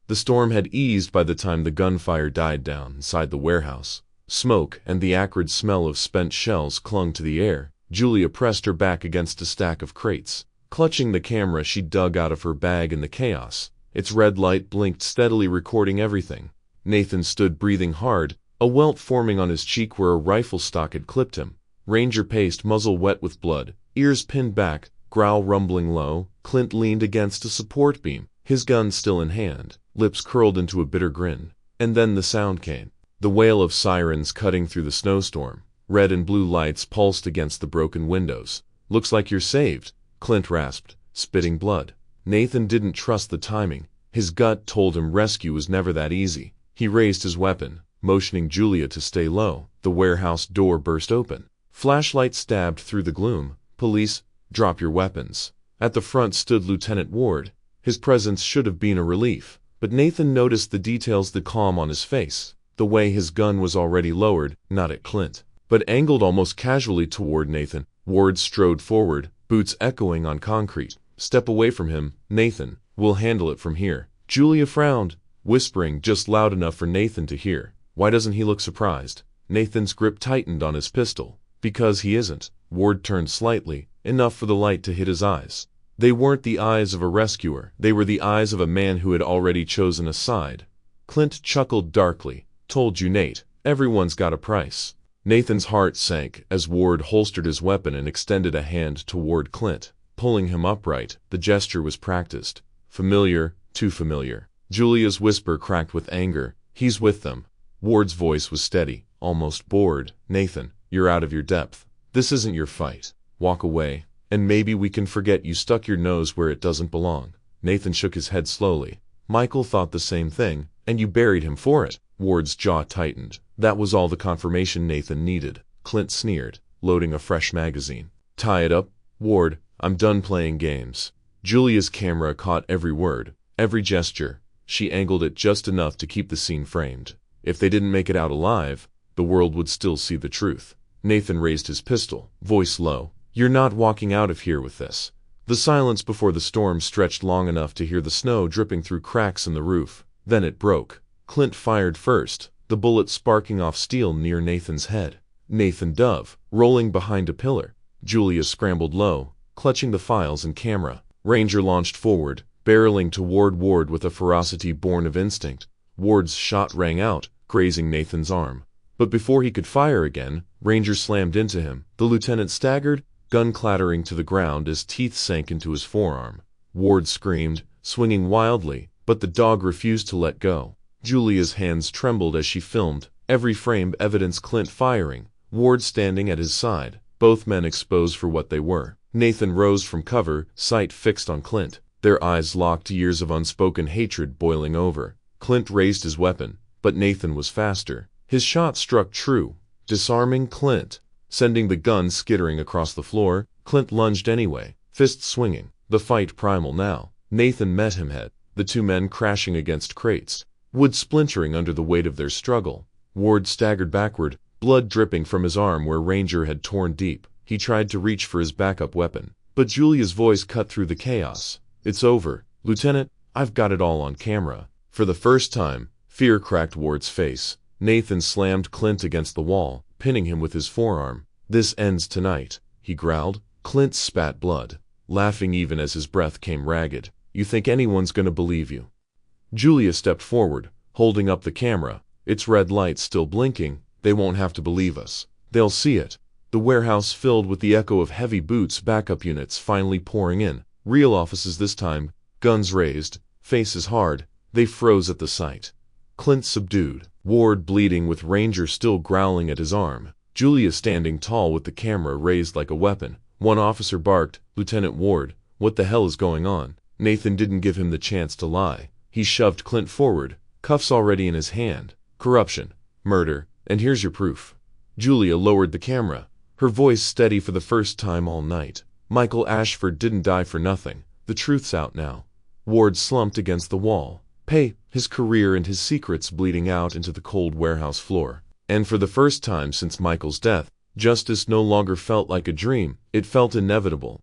The storm had eased by the time the gunfire died down inside the warehouse. Smoke and the acrid smell of spent shells clung to the air. Julia pressed her back against a stack of crates, clutching the camera she dug out of her bag in the chaos. Its red light blinked steadily, recording everything. Nathan stood breathing hard, a welt forming on his cheek where a rifle stock had clipped him. Ranger paced, muzzle wet with blood, ears pinned back, growl rumbling low, Clint leaned against a support beam, his gun still in hand, lips curled into a bitter grin. And then the sound came. The wail of sirens cutting through the snowstorm. Red and blue lights pulsed against the broken windows. "Looks like you're saved," Clint rasped, spitting blood. Nathan didn't trust the timing. His gut told him rescue was never that easy. He raised his weapon, motioning Julia to stay low. The warehouse door burst open. Flashlight stabbed through the gloom. "Police, drop your weapons." At the front stood Lieutenant Ward. His presence should have been a relief, but Nathan noticed the details: the calm on his face, the way his gun was already lowered, not at Clint, but angled almost casually toward Nathan. Ward strode forward, boots echoing on concrete. "Step away from him, Nathan. We'll handle it from here." Julia frowned, whispering just loud enough for Nathan to hear. "Why doesn't he look surprised?" Nathan's grip tightened on his pistol. "Because he isn't." Ward turned slightly, enough for the light to hit his eyes. They weren't the eyes of a rescuer. They were the eyes of a man who had already chosen a side. Clint chuckled darkly. "Told you, Nate. Everyone's got a price." Nathan's heart sank as Ward holstered his weapon and extended a hand toward Clint, pulling him upright. The gesture was practiced. Familiar, too familiar. Julia's whisper cracked with anger. "He's with them." Ward's voice was steady, almost bored. "Nathan, you're out of your depth. This isn't your fight. Walk away, and maybe we can forget you stuck your nose where it doesn't belong." Nathan shook his head slowly. "Michael thought the same thing, and you buried him for it." Ward's jaw tightened. That was all the confirmation Nathan needed. Clint sneered, loading a fresh magazine. "Tie it up, Ward. I'm done playing games." Julia's camera caught every word, every gesture. She angled it just enough to keep the scene framed. If they didn't make it out alive, the world would still see the truth. Nathan raised his pistol, voice low. "You're not walking out of here with this." The silence before the storm stretched long enough to hear the snow dripping through cracks in the roof. Then it broke. Clint fired first, the bullet sparking off steel near Nathan's head. Nathan dove, rolling behind a pillar. Julia scrambled low, clutching the files and camera. Ranger launched forward, barreling toward Ward with a ferocity born of instinct. Ward's shot rang out, grazing Nathan's arm. But before he could fire again, Ranger slammed into him. The lieutenant staggered, gun clattering to the ground as teeth sank into his forearm. Ward screamed, swinging wildly, but the dog refused to let go. Julia's hands trembled as she filmed. Every frame evidenced Clint firing, Ward standing at his side, both men exposed for what they were. Nathan rose from cover, sight fixed on Clint. Their eyes locked, years of unspoken hatred boiling over. Clint raised his weapon, but Nathan was faster. His shot struck true, disarming Clint, sending the gun skittering across the floor. Clint lunged anyway, fists swinging, the fight primal now. Nathan met him head, the two men crashing against crates, wood splintering under the weight of their struggle. Ward staggered backward, blood dripping from his arm where Ranger had torn deep. He tried to reach for his backup weapon, but Julia's voice cut through the chaos. "It's over, Lieutenant. I've got it all on camera." For the first time, fear cracked Ward's face. Nathan slammed Clint against the wall, pinning him with his forearm. "This ends tonight," he growled. Clint spat blood, laughing even as his breath came ragged. "You think anyone's gonna believe you?" Julia stepped forward, holding up the camera, its red lights still blinking. "They won't have to believe us. They'll see it." The warehouse filled with the echo of heavy boots, backup units finally pouring in. Real officers this time, guns raised, faces hard. They froze at the sight. Clint subdued, Ward bleeding with Ranger still growling at his arm. Julia standing tall with the camera raised like a weapon. One officer barked, "Lieutenant Ward, what the hell is going on?" Nathan didn't give him the chance to lie. He shoved Clint forward, cuffs already in his hand. "Corruption, murder, and here's your proof." Julia lowered the camera, her voice steady for the first time all night. "Michael Ashford didn't die for nothing. The truth's out now." Ward slumped against the wall, his career and his secrets bleeding out into the cold warehouse floor. And for the first time since Michael's death, justice no longer felt like a dream, it felt inevitable.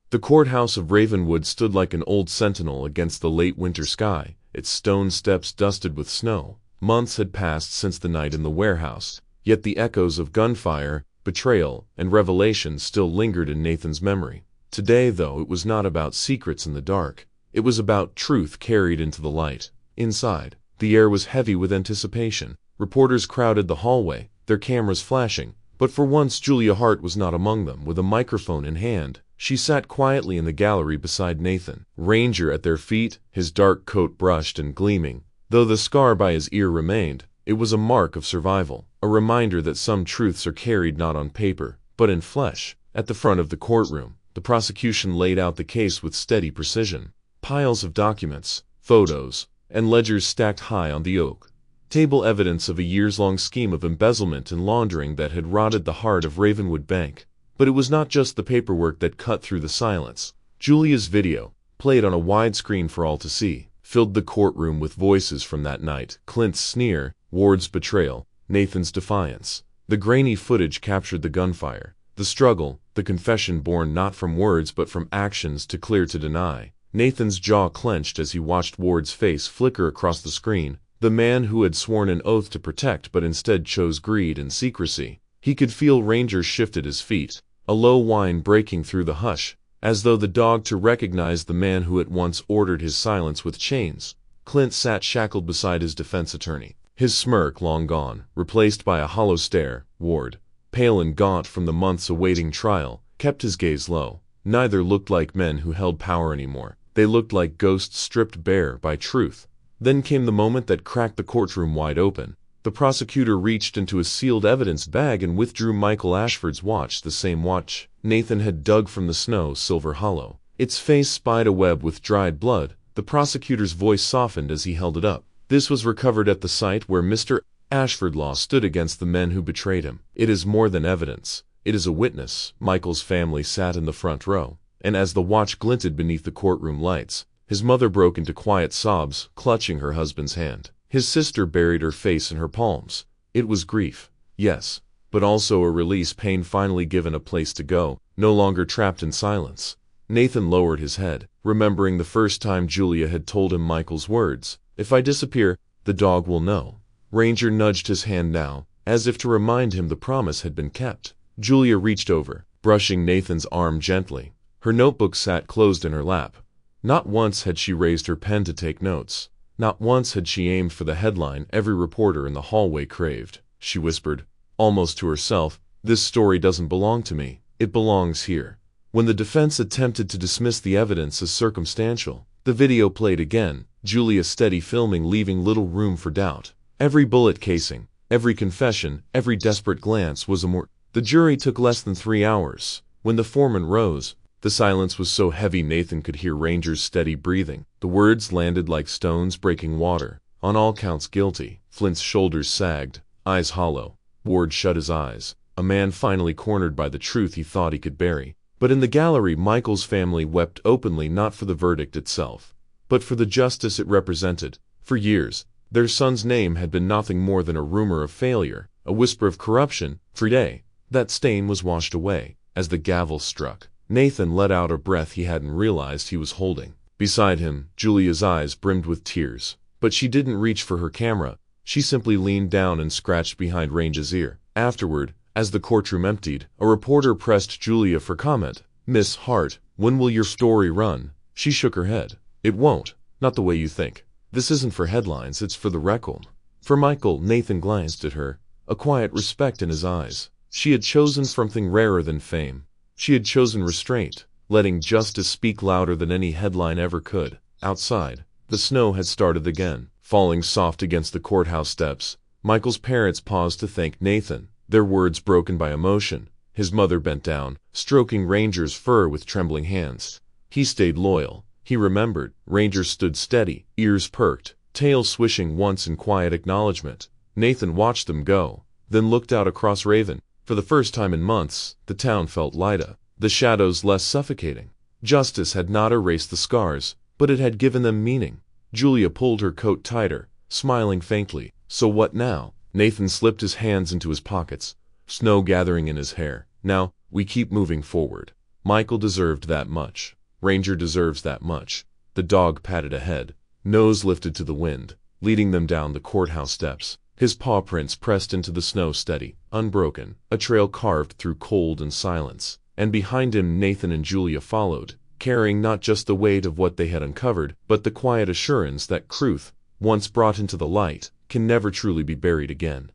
The courthouse of Ravenwood stood like an old sentinel against the late winter sky, its stone steps dusted with snow. Months had passed since the night in the warehouse, yet the echoes of gunfire, betrayal, and revelation still lingered in Nathan's memory. Today, though, it was not about secrets in the dark. It was about truth carried into the light. Inside, the air was heavy with anticipation. Reporters crowded the hallway, their cameras flashing, But for once Julia Hart was not among them. With a microphone in hand, she sat quietly in the gallery beside Nathan, Ranger at their feet, his dark coat brushed and gleaming. Though the scar by his ear remained, it was a mark of survival, a reminder that some truths are carried not on paper, but in flesh. At the front of the courtroom, the prosecution laid out the case with steady precision. Piles of documents, photos, and ledgers stacked high on the oak table, evidence of a years-long scheme of embezzlement and laundering that had rotted the heart of Ravenwood Bank. But it was not just the paperwork that cut through the silence. Julia's video, played on a wide screen for all to see, filled the courtroom with voices from that night. Clint's sneer, Ward's betrayal, Nathan's defiance. The grainy footage captured the gunfire, the struggle, the confession born not from words but from actions too clear to deny. Nathan's jaw clenched as he watched Ward's face flicker across the screen, the man who had sworn an oath to protect but instead chose greed and secrecy. He could feel Ranger shift at his feet, a low whine breaking through the hush, as though the dog to recognize the man who at once ordered his silence with chains. Clint sat shackled beside his defense attorney, his smirk long gone, replaced by a hollow stare. Ward, pale and gaunt from the months awaiting trial, kept his gaze low. Neither looked like men who held power anymore. They looked like ghosts stripped bare by truth. Then came the moment that cracked the courtroom wide open. The prosecutor reached into a sealed evidence bag and withdrew Michael Ashford's watch, the same watch Nathan had dug from the snow Silver Hollow. Its face spied a web with dried blood. The prosecutor's voice softened as he held it up. This was recovered at the site where Mr. Ashford law stood against the men who betrayed him. It is more than evidence. It is a witness. Michael's family sat in the front row, and as the watch glinted beneath the courtroom lights, his mother broke into quiet sobs, clutching her husband's hand. His sister buried her face in her palms. It was grief, yes, but also a release, pain finally given a place to go, no longer trapped in silence. Nathan lowered his head, remembering the first time Julia had told him Michael's words. If I disappear, the dog will know. Ranger nudged his hand now, as if to remind him the promise had been kept. Julia reached over, brushing Nathan's arm gently. Her notebook sat closed in her lap. Not once had she raised her pen to take notes. Not once had she aimed for the headline every reporter in the hallway craved. She whispered, almost to herself, this story doesn't belong to me. It belongs here. When the defense attempted to dismiss the evidence as circumstantial, the video played again, Julia steady filming, leaving little room for doubt. Every bullet casing, every confession, every desperate glance was a more. The jury took less than 3 hours. When the foreman rose, the silence was so heavy Nathan could hear Ranger's steady breathing. The words landed like stones breaking water. On all counts guilty. Flint's shoulders sagged, eyes hollow. Ward shut his eyes, a man finally cornered by the truth he thought he could bury. But in the gallery, Michael's family wept openly, not for the verdict itself, but for the justice it represented. For years, their son's name had been nothing more than a rumor of failure, a whisper of corruption. For today, that stain was washed away. As the gavel struck, Nathan let out a breath he hadn't realized he was holding. Beside him, Julia's eyes brimmed with tears, but she didn't reach for her camera. She simply leaned down and scratched behind Ranger's ear. Afterward, as the courtroom emptied, a reporter pressed Julia for comment. Miss Hart, when will your story run? She shook her head. It won't. Not the way you think. This isn't for headlines, it's for the record. For Michael. Nathan glanced at her, a quiet respect in his eyes. She had chosen something rarer than fame. She had chosen restraint, letting justice speak louder than any headline ever could. Outside, the snow had started again, falling soft against the courthouse steps. Michael's parents paused to thank Nathan, their words broken by emotion. His mother bent down, stroking Ranger's fur with trembling hands. He stayed loyal. He remembered. Ranger stood steady, ears perked, tail swishing once in quiet acknowledgement. Nathan watched them go, then looked out across Raven. For the first time in months, the town felt lighter, the shadows less suffocating. Justice had not erased the scars, but it had given them meaning. Julia pulled her coat tighter, smiling faintly. So what now? Nathan slipped his hands into his pockets, snow gathering in his hair. Now, we keep moving forward. Michael deserved that much. Ranger deserves that much. The dog patted ahead, nose lifted to the wind, leading them down the courthouse steps. His paw prints pressed into the snow steady, unbroken, a trail carved through cold and silence. And behind him Nathan and Julia followed, carrying not just the weight of what they had uncovered, but the quiet assurance that truth, once brought into the light, can never truly be buried again.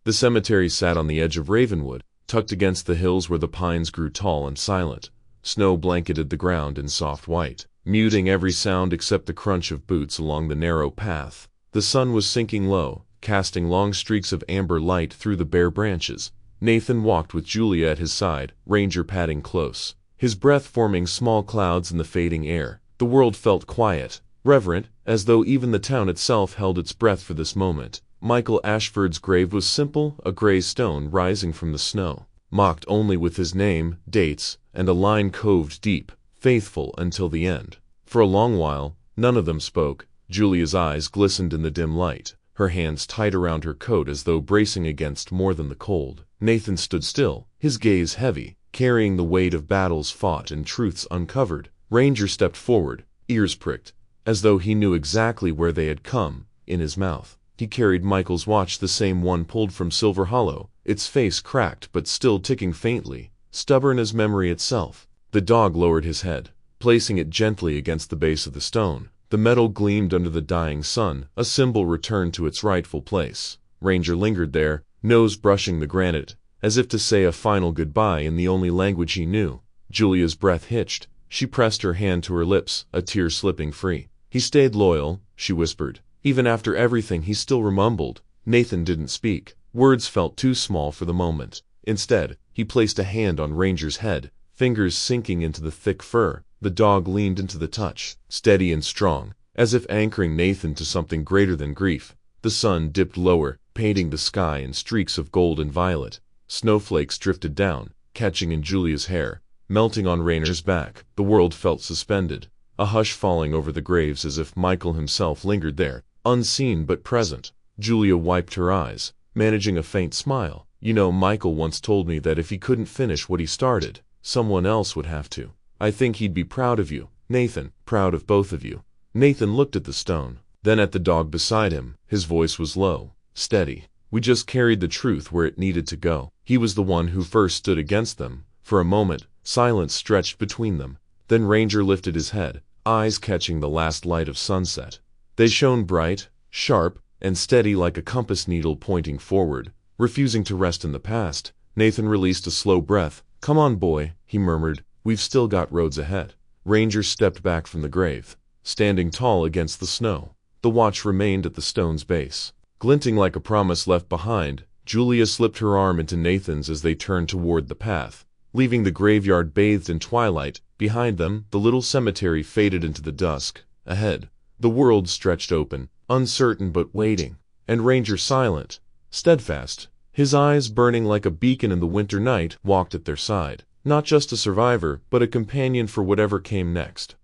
The cemetery sat on the edge of Ravenwood, tucked against the hills where the pines grew tall and silent. Snow blanketed the ground in soft white, muting every sound except the crunch of boots along the narrow path. The sun was sinking low, casting long streaks of amber light through the bare branches. Nathan walked with Julia at his side, Ranger padding close, his breath forming small clouds in the fading air. The world felt quiet, reverent, as though even the town itself held its breath for this moment. Michael Ashford's grave was simple, a gray stone rising from the snow, marked only with his name, dates, and a line coved deep, faithful until the end. For a long while, none of them spoke. Julia's eyes glistened in the dim light, her hands tight around her coat as though bracing against more than the cold. Nathan stood still, his gaze heavy, carrying the weight of battles fought and truths uncovered. Ranger stepped forward, ears pricked, as though he knew exactly where they had come. In his mouth, he carried Michael's watch, the same one pulled from Silver Hollow, its face cracked but still ticking faintly, stubborn as memory itself. The dog lowered his head, placing it gently against the base of the stone. The metal gleamed under the dying sun, a symbol returned to its rightful place. Ranger lingered there, nose brushing the granite, as if to say a final goodbye in the only language he knew. Julia's breath hitched. She pressed her hand to her lips, a tear slipping free. "He stayed loyal," she whispered. "Even after everything," he still mumbled. Nathan didn't speak. Words felt too small for the moment. Instead, he placed a hand on Ranger's head, fingers sinking into the thick fur. The dog leaned into the touch, steady and strong, as if anchoring Nathan to something greater than grief. The sun dipped lower, painting the sky in streaks of gold and violet. Snowflakes drifted down, catching in Julia's hair, melting on Rainer's back. The world felt suspended, a hush falling over the graves as if Michael himself lingered there, unseen but present. Julia wiped her eyes, managing a faint smile. "You know, Michael once told me that if he couldn't finish what he started, someone else would have to. I think he'd be proud of you, Nathan, proud of both of you." Nathan looked at the stone, then at the dog beside him. His voice was low, steady. "We just carried the truth where it needed to go." He was the one who first stood against them. For a moment, silence stretched between them. Then Ranger lifted his head, eyes catching the last light of sunset. They shone bright, sharp, and steady like a compass needle pointing forward, refusing to rest in the past. Nathan released a slow breath. "Come on, boy," he murmured. "We've still got roads ahead." Ranger stepped back from the grave, standing tall against the snow. The watch remained at the stone's base, glinting like a promise left behind. Julia slipped her arm into Nathan's as they turned toward the path, leaving the graveyard bathed in twilight. Behind them, the little cemetery faded into the dusk. Ahead, the world stretched open, uncertain but waiting, and Ranger, silent, steadfast, his eyes burning like a beacon in the winter night, walked at their side. Not just a survivor, but a companion for whatever came next.